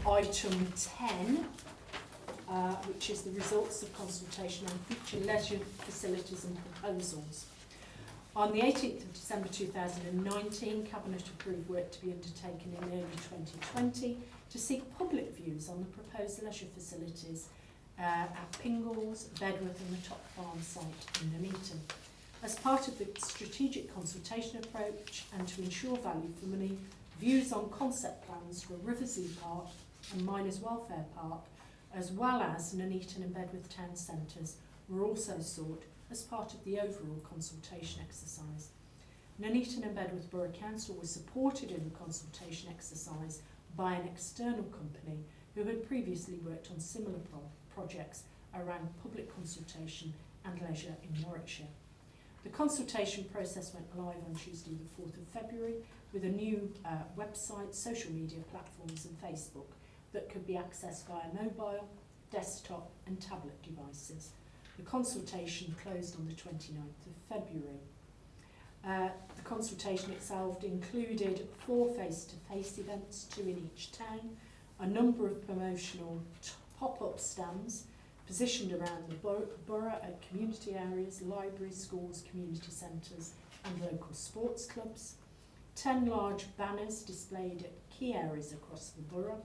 item 10, which is the results of consultation on future leisure facilities and proposals. On the 18th of December 2019, Cabinet approved work to be undertaken in early 2020 to seek public views on the proposed leisure facilities at Pingles, Bedworth and the Top Farm site in Nuneaton. As part of the strategic consultation approach and to ensure value for money, views on concept plans for Riversea Park and Miners Welfare Park, as well as Nuneaton and Bedworth town centres, were also sought as part of the overall consultation exercise. Nuneaton and Bedworth Borough Council was supported in the consultation exercise by an external company who had previously worked on similar projects around public consultation and leisure in Warwickshire. The consultation process went live on Tuesday the 4th of February with a new website, social media platforms and Facebook that could be accessed via mobile, desktop and tablet devices. The consultation closed on the 29th of February. The consultation itself included 4 face-to-face events, 2 in each town, a number of promotional pop-up stands positioned around the borough at community areas, libraries, schools, community centres and local sports clubs, 10 large banners displayed at key areas across the borough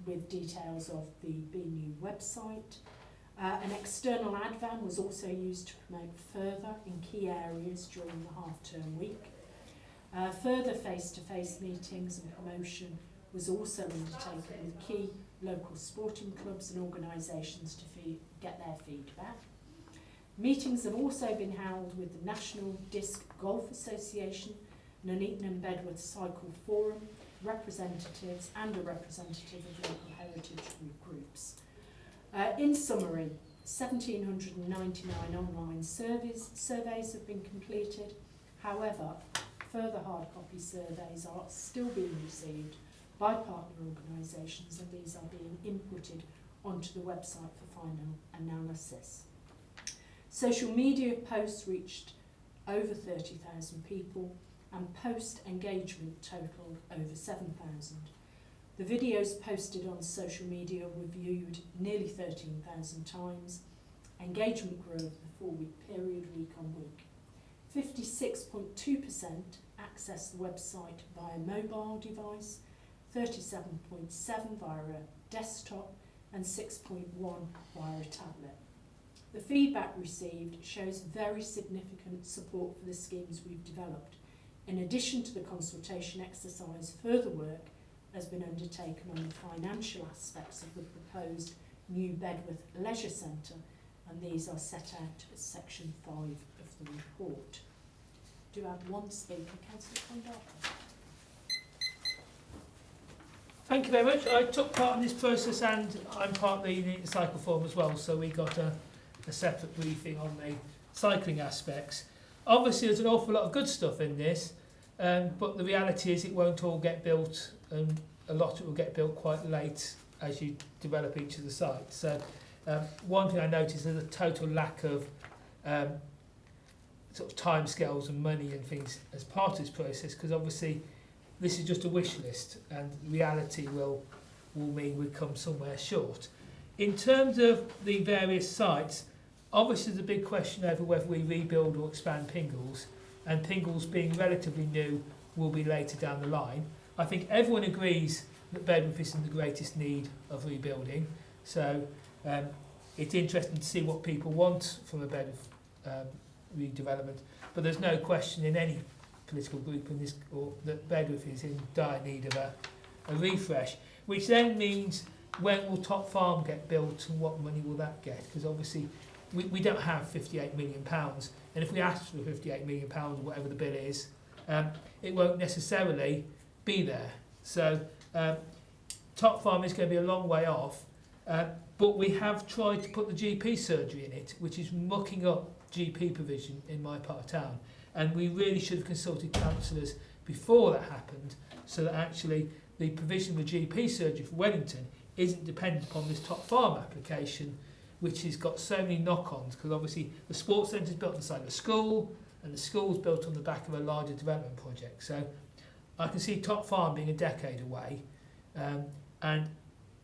with details of the BNU website, An external ad van was also used to promote further in key areas during the half-term week. Further face-to-face meetings and promotion was also undertaken with key local sporting clubs and organisations to get their feedback. Meetings have also been held with the National Disc Golf Association, Nuneaton and Bedworth Cycle Forum, representatives and a representative of local heritage groups. In summary, 1,799 online surveys have been completed. However, further hard copy surveys are still being received by partner organisations, and these are being inputted onto the website for final analysis. Social media posts reached over 30,000 people, and post engagement totalled over 7,000. The videos posted on social media were viewed nearly 13,000 times. Engagement grew over the 4-week period, week on week. 56.2% accessed the website via mobile device, 37.7% via a desktop, and 6.1% via a tablet. The feedback received shows very significant support for the schemes we've developed. In addition to the consultation exercise, further work has been undertaken on the financial aspects of the proposed new Bedworth Leisure Centre, and these are set out as section 5 of the report. Do I have one speaker, Councillor Condarco? Thank you very much. I took part in this process, and I'm part of the Nuneaton Cycle Forum as well, so we got a separate briefing on the cycling aspects. Obviously there's an awful lot of good stuff in this, but the reality is it won't all get built, and a lot of it will get built quite late as you develop each of the sites. So one thing I noticed is a total lack of sort of timescales and money and things as part of this process, because obviously this is just a wish list, and reality will mean we come somewhere short. In terms of the various sites, obviously there's a big question over whether we rebuild or expand Pingles, and Pingles being relatively new will be later down the line. I think everyone agrees that Bedworth is in the greatest need of rebuilding, so it's interesting to see what people want from a Bedworth redevelopment, but there's no question in any political group in this that Bedworth is in dire need of a refresh, which then means when will Top Farm get built and what money will that get? Because obviously we don't have £58 million, and if we ask for £58 million or whatever the bill is, it won't necessarily be there. So Top Farm is going to be a long way off, but we have tried to put the GP surgery in it, which is mucking up GP provision in my part of town, and we really should have consulted councillors before that happened, so that actually the provision of the GP surgery for Wellington isn't dependent upon this Top Farm application, which has got so many knock-ons, because obviously the sports centre is built on the side of a school, and the school is built on the back of a larger development project. So I can see Top Farm being a decade away, and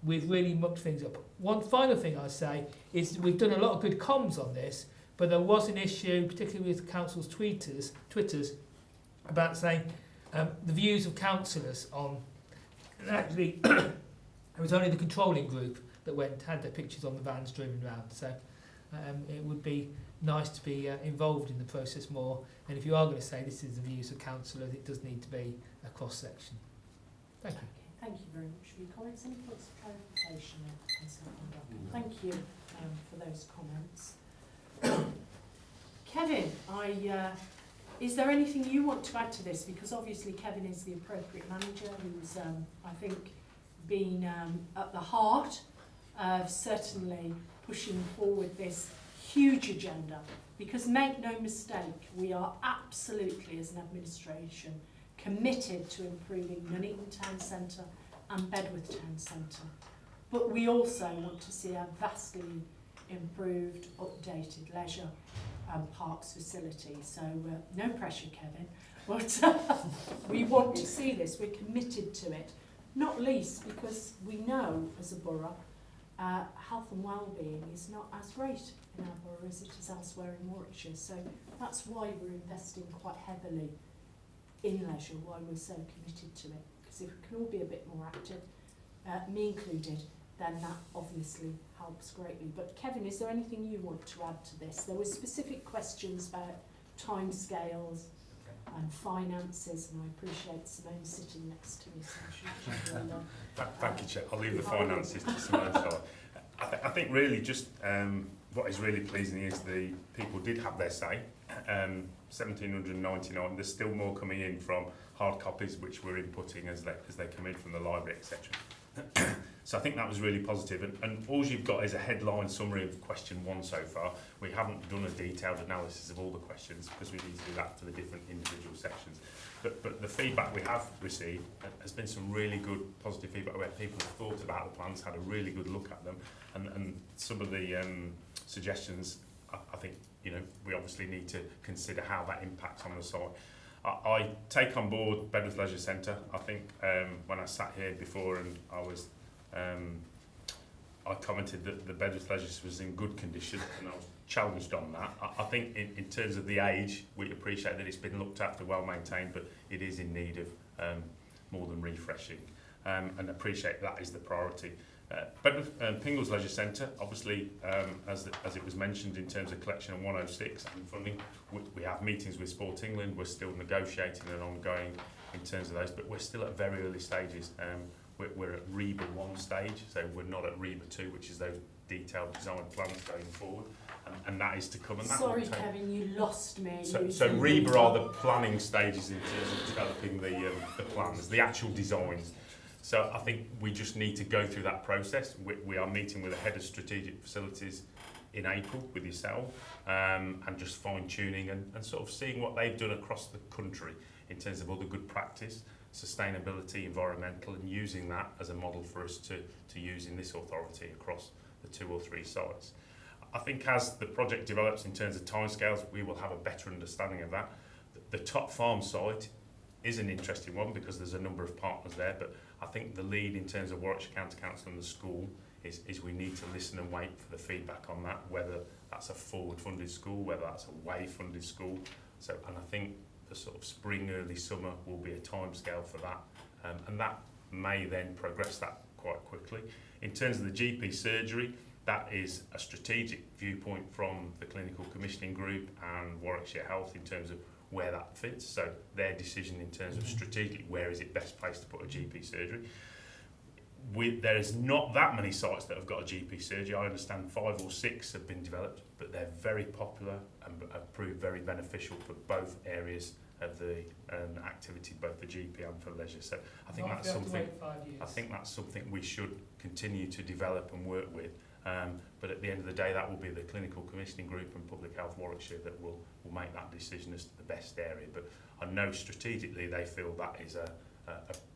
we've really mucked things up. One final thing I'd say is we've done a lot of good comms on this, but there was an issue, particularly with the council's Twitters, about saying the views of councillors on, and actually it was only the controlling group that had their pictures on the vans driving around. So it would be nice to be involved in the process more, and if you are going to say this is the views of councillors, it does need to be a cross-section. Thank you. Thank you very much for your comments. Any points of clarification? Thank you for those comments. Kevin, is there anything you want to add to this? Because obviously Kevin is the appropriate manager who's, I think, been at the heart of certainly pushing forward this huge agenda. Because make no mistake, we are absolutely, as an administration, committed to improving Nuneaton Town Centre and Bedworth Town Centre. But we also want to see a vastly improved, updated leisure and parks facility. So no pressure, Kevin, but we want to see this. We're committed to it, not least because we know as a borough health and well-being is not as great in our borough as it is elsewhere in Warwickshire. So that's why we're investing quite heavily in leisure, why we're so committed to it. Because if we can all be a bit more active, me included, then that obviously helps greatly. But Kevin, is there anything you want to add to this? There were specific questions about timescales and finances, and I appreciate Simone sitting next to me, so I'm sure she will. Thank you, Chair. I'll leave the finances to Simone. I think really just what is really pleasing is the people did have their say. 1,799. There's still more coming in from hard copies, which we're inputting as they come in from the library, etc. So I think that was really positive. And all you've got is a headline summary of question 1 so far. We haven't done a detailed analysis of all the questions because we need to do that for the different individual sections. But the feedback we have received has been some really good positive feedback where people have thought about the plans, had a really good look at them, and some of the suggestions, I think, you know, we obviously need to consider how that impacts on the site. I take on board Bedworth Leisure Centre. I think when I sat here before and I commented that the Bedworth Leisure was in good condition, and I was challenged on that. I think in terms of the age, we appreciate that it's been looked after, well maintained, but it is in need of more than refreshing, and appreciate that is the priority. Bedworth Pingles Leisure Centre, obviously, as it was mentioned in terms of collection of 106 and funding, we have meetings with Sport England. We're still negotiating and ongoing in terms of those, but we're still at very early stages. We're at REBA 1 stage, so we're not at REBA 2, which is those detailed design plans going forward, and that is to come. And that Sorry, Kevin, you lost me. So REBA are the planning stages in terms of developing the plans, the actual designs. So I think we just need to go through that process. We are meeting with the head of strategic facilities in April with yourself, and just fine-tuning and sort of seeing what they've done across the country in terms of other good practice, sustainability, environmental, and using that as a model for us to use in this authority across the 2 or 3 sites. I think as the project develops in terms of timescales, we will have a better understanding of that. The Top Farm site is an interesting one because there's a number of partners there, but I think the lead in terms of Warwickshire County Council and the school is we need to listen and wait for the feedback on that, whether that's a forward-funded school, whether that's a way-funded school. So, and I think the sort of spring, early summer will be a timescale for that, and that may then progress that quite quickly. In terms of the GP surgery, that is a strategic viewpoint from the clinical commissioning group and Warwickshire Health in terms of where that fits. So their decision in terms of strategically where is it best placed to put a GP surgery. There is not that many sites that have got a GP surgery. I understand 5 or 6 have been developed, but they're very popular and have proved very beneficial for both areas of the activity, both the GP and for leisure. So I think that's something. I think that's something we should continue to develop and work with. But at the end of the day, that will be the clinical commissioning group and Public Health Warwickshire that will make that decision as to the best area. But I know strategically they feel that is a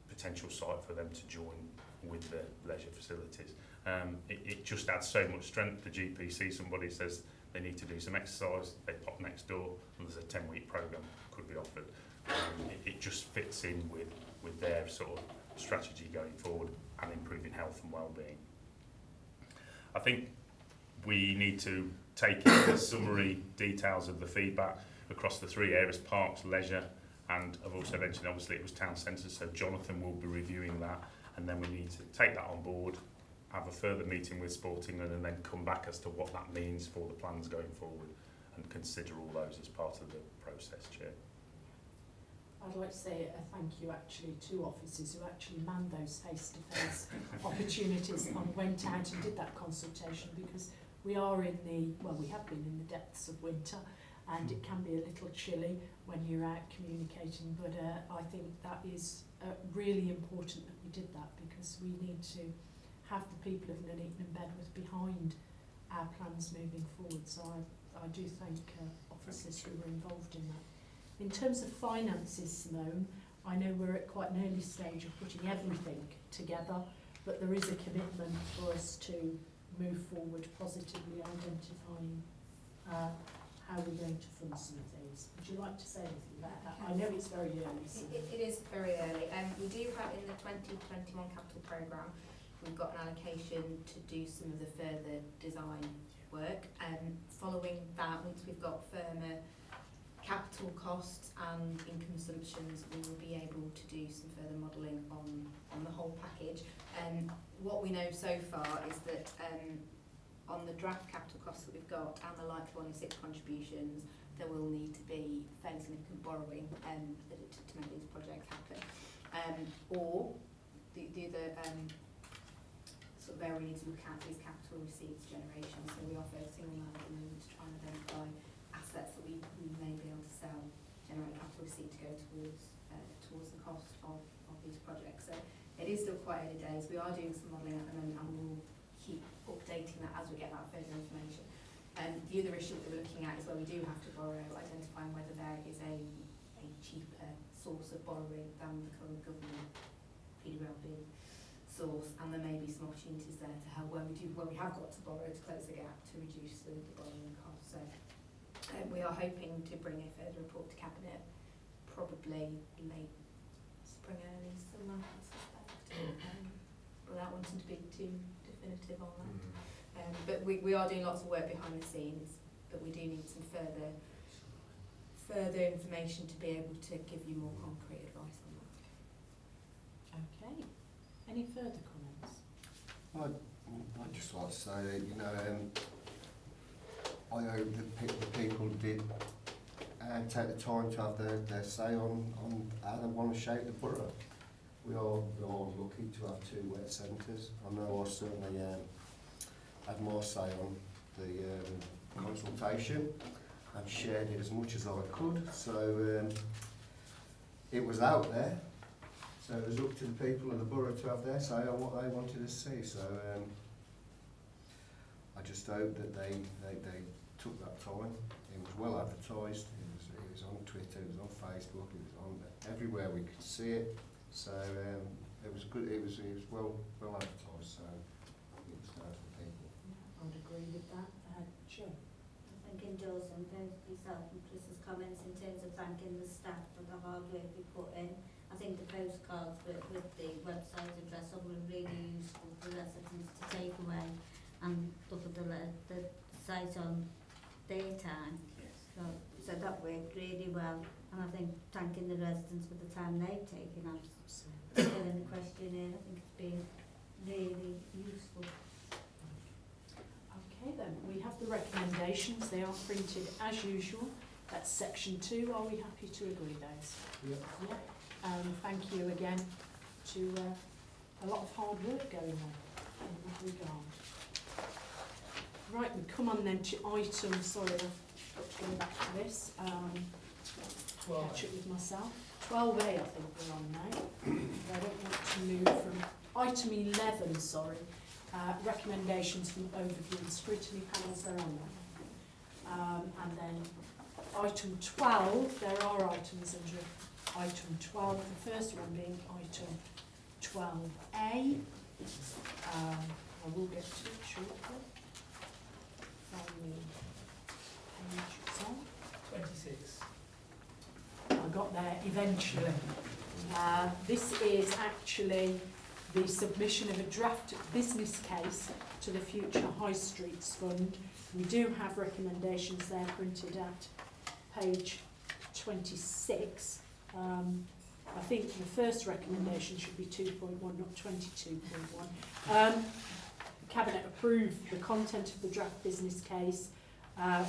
potential site for them to join with the leisure facilities. It just adds so much strength. The GP somebody says they need to do some exercise, they pop next door and there's a 10-week programme could be offered. It just fits in with their sort of strategy going forward and improving health and well-being. I think we need to take in the summary details of the feedback across the 3 areas, parks, leisure, and I've also mentioned obviously it was town centres, so Jonathan will be reviewing that, and then we need to take that on board, have a further meeting with Sport England, and then come back as to what that means for the plans going forward and consider all those as part of the process, Chair. I'd like to say a thank you actually to officers who actually manned those face-to-face opportunities and went out and did that consultation, because we are in we have been in the depths of winter and it can be a little chilly when you're out communicating, but I think that is really important that we did that, because we need to have the people of Nuneaton and Bedworth behind our plans moving forward. So I do thank officers who were involved in that. In terms of finances, Simone, I know we're at quite an early stage of putting everything together, but there is a commitment for us to move forward positively, identifying how we're going to fund some things. Would you like to say anything about that? I know it's very early. It is very early. We do have in the 2021 capital programme, we've got an allocation to do some of the further design work. Following that, once we've got firmer capital costs and income assumptions, we will be able to do some further modelling on the whole package. What we know so far is that on the draft capital costs that we've got and the likely 1 in 6 contributions, there will need to be fairly significant borrowing to make these projects happen. Or the other sort of area we need to look at is capital receipts generation. So we are focusing on that at the moment to try and identify assets that we may be able to sell, generate capital receipt to go towards the cost of these projects. So it is still quite early days. We are doing some modelling at the moment, and we'll keep updating that as we get that further information. The other issue that we're looking at is where we do have to borrow, identifying whether there is a cheaper source of borrowing than the current government PWLB source, and there may be some opportunities there to help where we have got to borrow to close the gap to reduce the borrowing costs. So we are hoping to bring a further report to Cabinet probably late spring, early summer, I suspect, without wanting to be too definitive on that. But we are doing lots of work behind the scenes, but we do need some further information to be able to give you more concrete advice on that. Okay. Any further comments? I'd just like to say that, you know, I hope that the people did take the time to have their say on how they want to shape the borough. We are lucky to have 2 wet centres. I know I certainly had more say on the consultation and shared it as much as I could. So it was out there. So it was up to the people of the borough to have their say on what they wanted to see. So I just hope that they took that time. It was well advertised. It was on Twitter. It was on Facebook. It was on everywhere we could see it. So it was good. It was well advertised. So it was nice for people. Yeah, I would agree with that. Sure. I think endorsing both yourself and Chris's comments in terms of thanking the staff for the hard work they put in. I think the postcards with the website address were really useful for residents to take away and look at the site on daytime. Yes. So that worked really well, and I think thanking the residents for the time they've taken out to fill in the questionnaire, I think it's been really useful. Okay then, we have the recommendations. They are printed as usual. That's section 2. Are we happy to agree those? Yep. Yeah. Thank you again to a lot of hard work going on in that regard. Right, we come on then to item, sorry, I've got to go back to this. Catch up with myself. 12A I think we're on now. I don't want to move from item 11, sorry. Recommendations from overview and scrutiny panels, they're on there. And then item 12, there are items under item 12, the first one being item 12A. I will get to it shortly. From the page it's on. 26. I got there eventually. This is actually the submission of a draft business case to the Future High Streets Fund. We do have recommendations there printed at page 26. I think the first recommendation should be 2.1, not 22.1. Cabinet approved the content of the draft business case.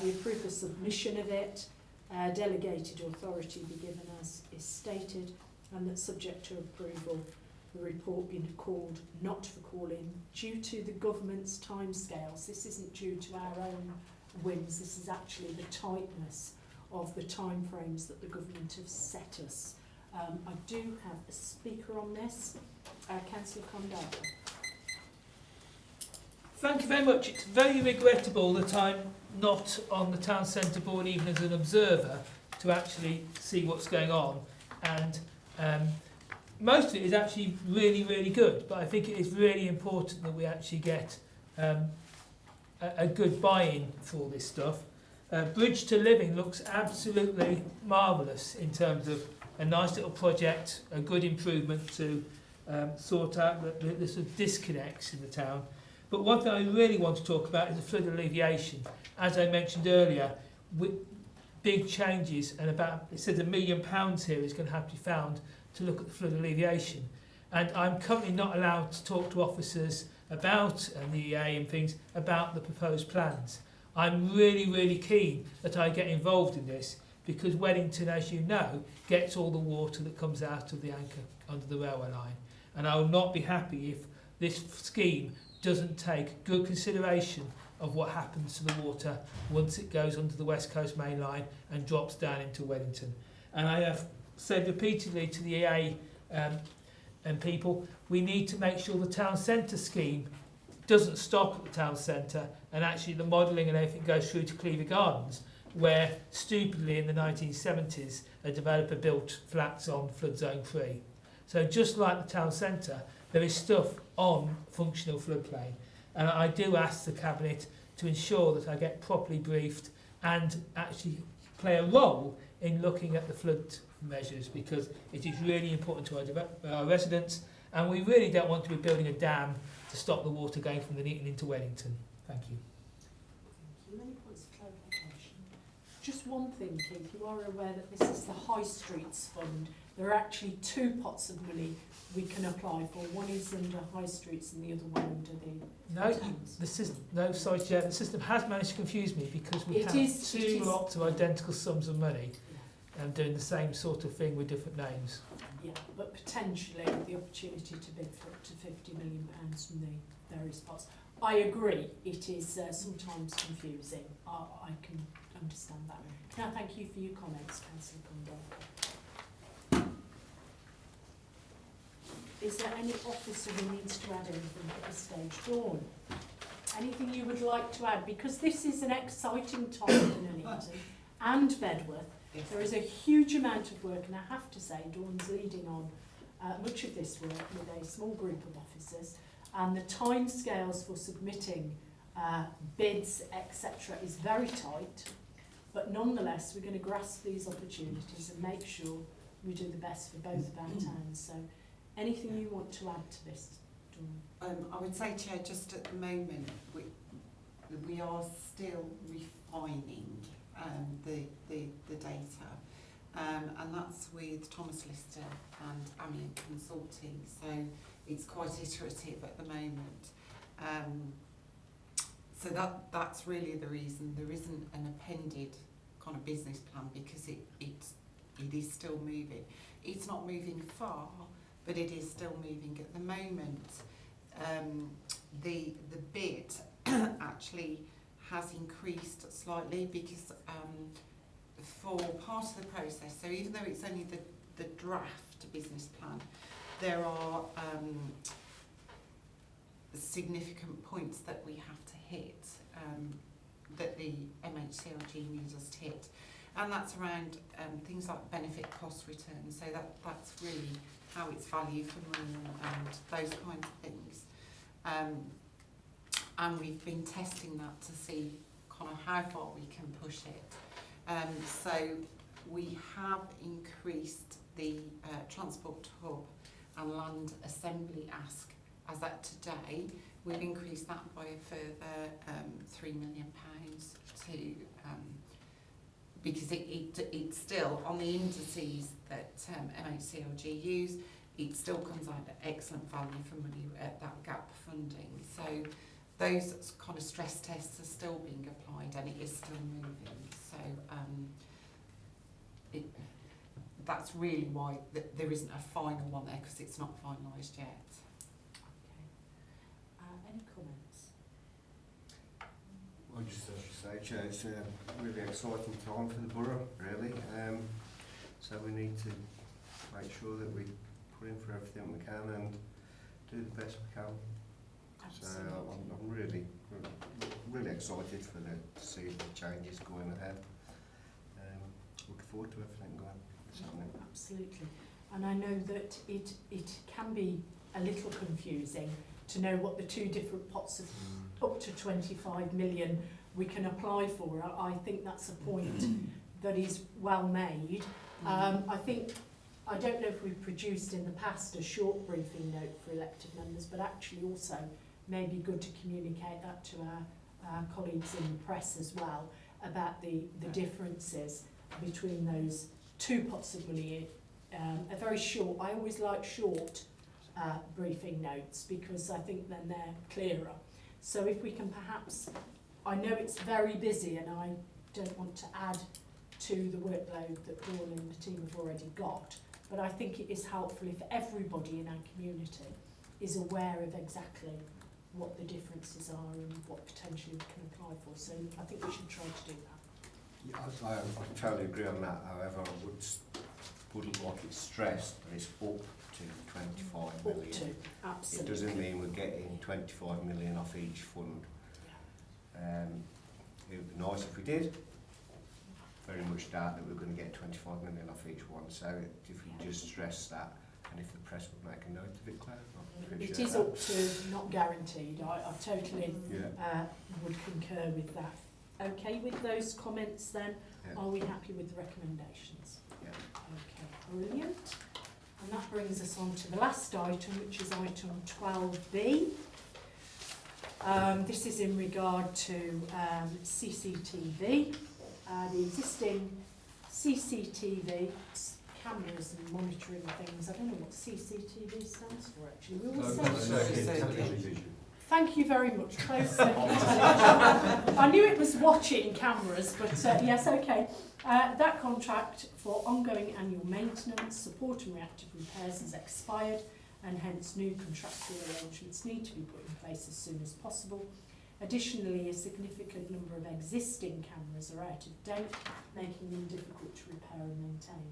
We approved the submission of it. Delegated authority be given as is stated, and that subject to approval, the report being called not for calling due to the government's timescales. This isn't due to our own whims. This is actually the tightness of the timeframes that the government have set us. I do have a speaker on this, Councillor Condell. Thank you very much. It's very regrettable that I'm not on the town centre board even as an observer to actually see what's going on, and most of it is actually really, really good, but I think it is really important that we actually get a good buy-in for all this stuff. Bridge to Living looks absolutely marvellous in terms of a nice little project, a good improvement to sort out the sort of disconnects in the town. But one thing I really want to talk about is the flood alleviation. As I mentioned earlier, big changes, and about, it said £1 million here is going to have to be found to look at the flood alleviation. And I'm currently not allowed to talk to officers about, and the EA and things, about the proposed plans. I'm really, really keen that I get involved in this, because Weddington, as you know, gets all the water that comes out of the anchor under the railway line. And I will not be happy if this scheme doesn't take good consideration of what happens to the water once it goes under the West Coast main line and drops down into Weddington. And I have said repeatedly to the EA and people, we need to make sure the town centre scheme doesn't stop at the town centre, and actually the modelling and everything goes through to Cleaver Gardens, where stupidly in the 1970s a developer built flats on flood zone 3. So just like the town centre, there is stuff on functional floodplain, and I do ask the Cabinet to ensure that I get properly briefed and actually play a role in looking at the flood measures, because it is really important to our residents, and we really don't want to be building a dam to stop the water going from the Nuneaton into Wellington. Thank you. Thank you. Many points of clarification. Just one thing, Keith, you are aware that this is the High Streets Fund. There are actually 2 pots of money we can apply for. One is under High Streets and the other one under the towns. The system, no, sorry, Chair, the system has managed to confuse me, because we It have is- two it is- lots of identical sums of money and doing the same sort of thing with different names. Yeah, but potentially the opportunity to bid for up to £50 million from the various pots. I agree, it is sometimes confusing. I can understand that. Can I thank you for your comments, Councillor Condon? Is there any officer who needs to add anything at this stage? Dawn, anything you would like to add? Because this is an exciting time for Nuneaton and Bedworth. There is a huge amount of work, and I have to say Dawn's leading on much of this work with a small group of officers, and the timescales for submitting bids, etc. is very tight, but nonetheless we're going to grasp these opportunities and make sure we do the best for both of our towns. So anything you want to add to this, Dawn? I would say, Chair, just at the moment we are still refining the data, and that's with Thomas Lister and Ambient Consulting, so it's quite iterative at the moment. So that's really the reason there isn't an appended kind of business plan, because it is still moving. It's not moving far, but it is still moving at the moment. The bid actually has increased slightly, because for part of the process, so even though it's only the draft business plan, there are significant points that we have to hit, that the MHCLG needs us to hit, and that's around things like benefit cost return, so that's really how it's value for money and those kinds of things. And we've been testing that to see kind of how far we can push it. So we have increased the transport hub and land assembly ask as at today. We've increased that by a further £3 million to because it's still on the indices that MHCLG use. It still comes out at excellent value for money at that gap funding. So those kind of stress tests are still being applied, and it is still moving. So that's really why there isn't a final one there, because it's not finalised yet. Okay. Any comments? Well, just as you say, Chair, it's a really exciting time for the borough, really. So we need to make sure that we put in for everything we can and do the best we can. Absolutely. So I'm really excited to see the changes going ahead. Looking forward to everything going. Absolutely. And I know that it can be a little confusing to know what the 2 different pots of up to 25 million we can apply for. I think that's a point that is well made. I don't know if we've produced in the past a short briefing note for elected members, but actually also maybe good to communicate that to our colleagues in the press as well, about the differences between those two pots of money. A very short, I always like short briefing notes because I think then they're clearer. So if we can perhaps, I know it's very busy and I don't want to add to the workload that Paul and the team have already got, but I think it is helpful if everybody in our community is aware of exactly what the differences are and what potentially we can apply for. So I think we should try to do that. Yeah, I totally agree on that. However, I wouldn't like it stressed that it's up to 25 million. Up to, absolutely. It doesn't mean we're getting 25 million off each fund. It would be nice if we did. Very much doubt that we're going to get 25 million off each one. So if we just stress that, and if the press would make a note of it, Claire, I'd appreciate it is that. up to, not guaranteed. I totally would concur with that. Okay, with those comments then, are we happy with the recommendations? Yeah. Okay, brilliant. And that brings us on to the last item, which is item 12B. This is in regard to CCTV. The existing CCTV cameras and monitoring things. I don't know what CCTV stands for actually. We always say television. Thank you very much. Close I knew it was watching cameras, but yes, okay. That contract for ongoing annual maintenance, support and reactive repairs has expired, and hence new contractual arrangements need to be put in place as soon as possible. Additionally, a significant number of existing cameras are out of date, making them difficult to repair and maintain.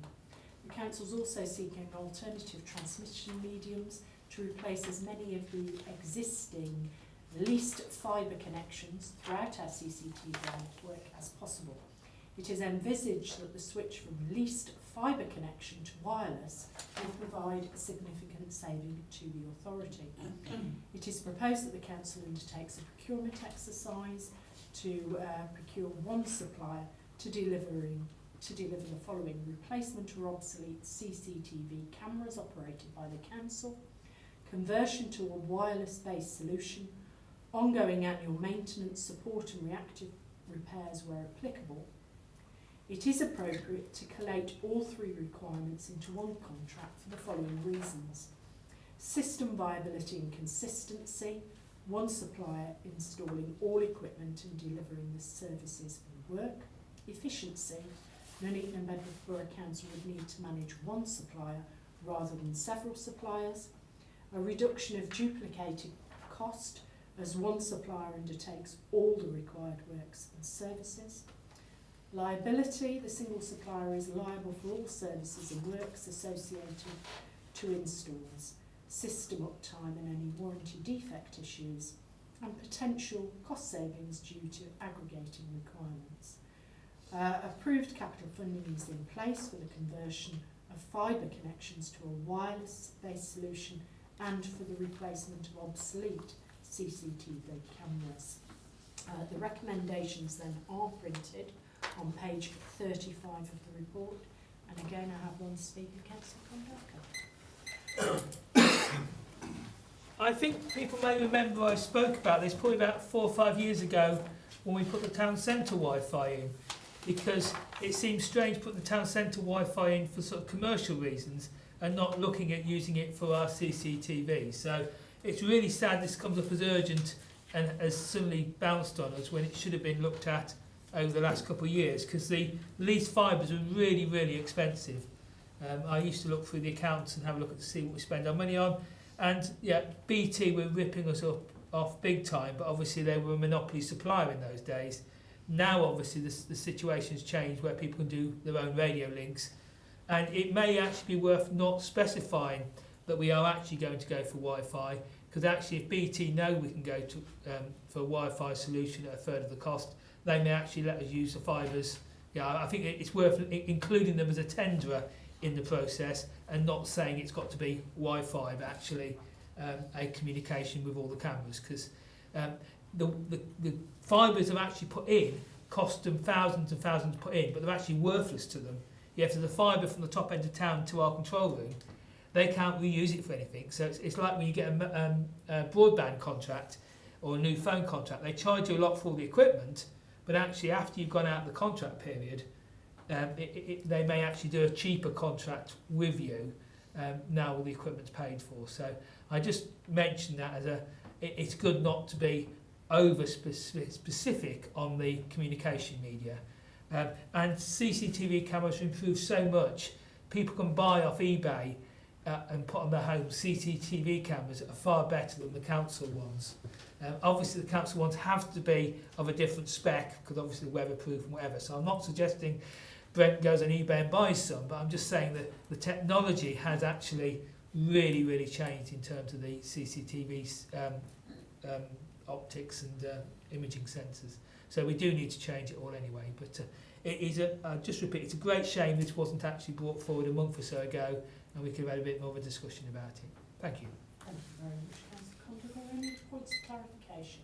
The Council is also seeking alternative transmission mediums to replace as many of the existing leased fibre connections throughout our CCTV network as possible. It is envisaged that the switch from leased fibre connection to wireless will provide a significant saving to the authority. It is proposed that the Council undertakes a procurement exercise to procure one supplier to deliver the following: replacement or obsolete CCTV cameras operated by the Council, conversion to a wireless-based solution, ongoing annual maintenance, support and reactive repairs where applicable. It is appropriate to collate all three requirements into one contract for the following reasons: system viability and consistency, one supplier installing all equipment and delivering the services and work; efficiency, Nuneaton and Bedworth Borough Council would need to manage one supplier rather than several suppliers; a reduction of duplicated cost as one supplier undertakes all the required works and services; liability, the single supplier is liable for all services and works associated to installs, system uptime and any warranty defect issues; and potential cost savings due to aggregating requirements. Approved capital funding is in place for the conversion of fibre connections to a wireless-based solution and for the replacement of obsolete CCTV cameras. The recommendations then are printed on page 35 of the report, and again I have one speaker, Councillor Condoka. I think people may remember I spoke about this probably about 4 or 5 years ago when we put the town centre Wi-Fi in, because it seems strange to put the town centre Wi-Fi in for sort of commercial reasons and not looking at using it for our CCTV. So it's really sad this comes up as urgent and has suddenly bounced on us when it should have been looked at over the last couple of years, because the leased fibres are really, really expensive. I used to look through the accounts and have a look to see what we spend our money on, and yeah, BT were ripping us off big time, but obviously they were a monopoly supplier in those days. Now obviously the situation's changed where people can do their own radio links, and it may actually be worth not specifying that we are actually going to go for Wi-Fi, because actually if BT know we can go to for a Wi-Fi solution at a third of the cost, they may actually let us use the fibres. Yeah, I think it's worth including them as a tenderer in the process and not saying it's got to be Wi-Fi, but actually a communication with all the cameras, because the fibres have actually put in cost them thousands and thousands to put in, but they're actually worthless to them. If there's a fibre from the top end of town to our control room, they can't reuse it for anything. So it's like when you get a broadband contract or a new phone contract, they charge you a lot for all the equipment, but actually after you've gone out of the contract period, they may actually do a cheaper contract with you now all the equipment's paid for. So I just mentioned that as it's good not to be over specific on the communication media. And CCTV cameras improve so much. People can buy off eBay and put on their home CCTV cameras that are far better than the council ones. Obviously the council ones have to be of a different spec because obviously weatherproof and whatever. So I'm not suggesting Brent goes on eBay and buys some, but I'm just saying that the technology has actually really changed in terms of the CCTV optics and imaging sensors. So we do need to change it all anyway. But it is just repeat, it's a great shame this wasn't actually brought forward a month or so ago, and we could have had a bit more of a discussion about it. Thank you. Thank you very much, Councillor Condon. Are there any points of clarification?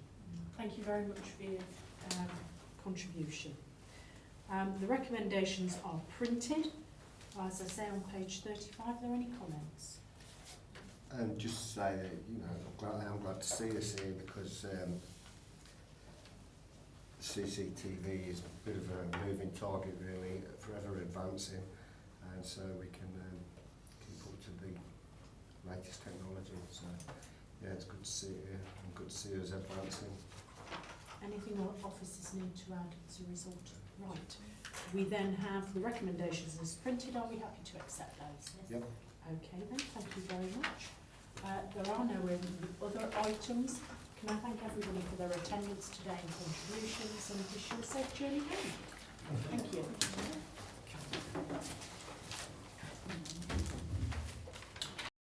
Thank you very much for your contribution. The recommendations are printed. As I say on page 35, are there any comments? Just to say that, you know, I'm glad to see us here because CCTV is a bit of a moving target, really, forever advancing, and so we can keep up to the latest technology. So, yeah, it's good to see it here and good to see us advancing. Anything officers need to add as a result? Right. We then have the recommendations as printed. Are we happy to accept those? Yep. Okay then, thank you very much. There are no other items. Can I thank everybody for their attendance today and contributions and wish you a safe journey home. Thank you.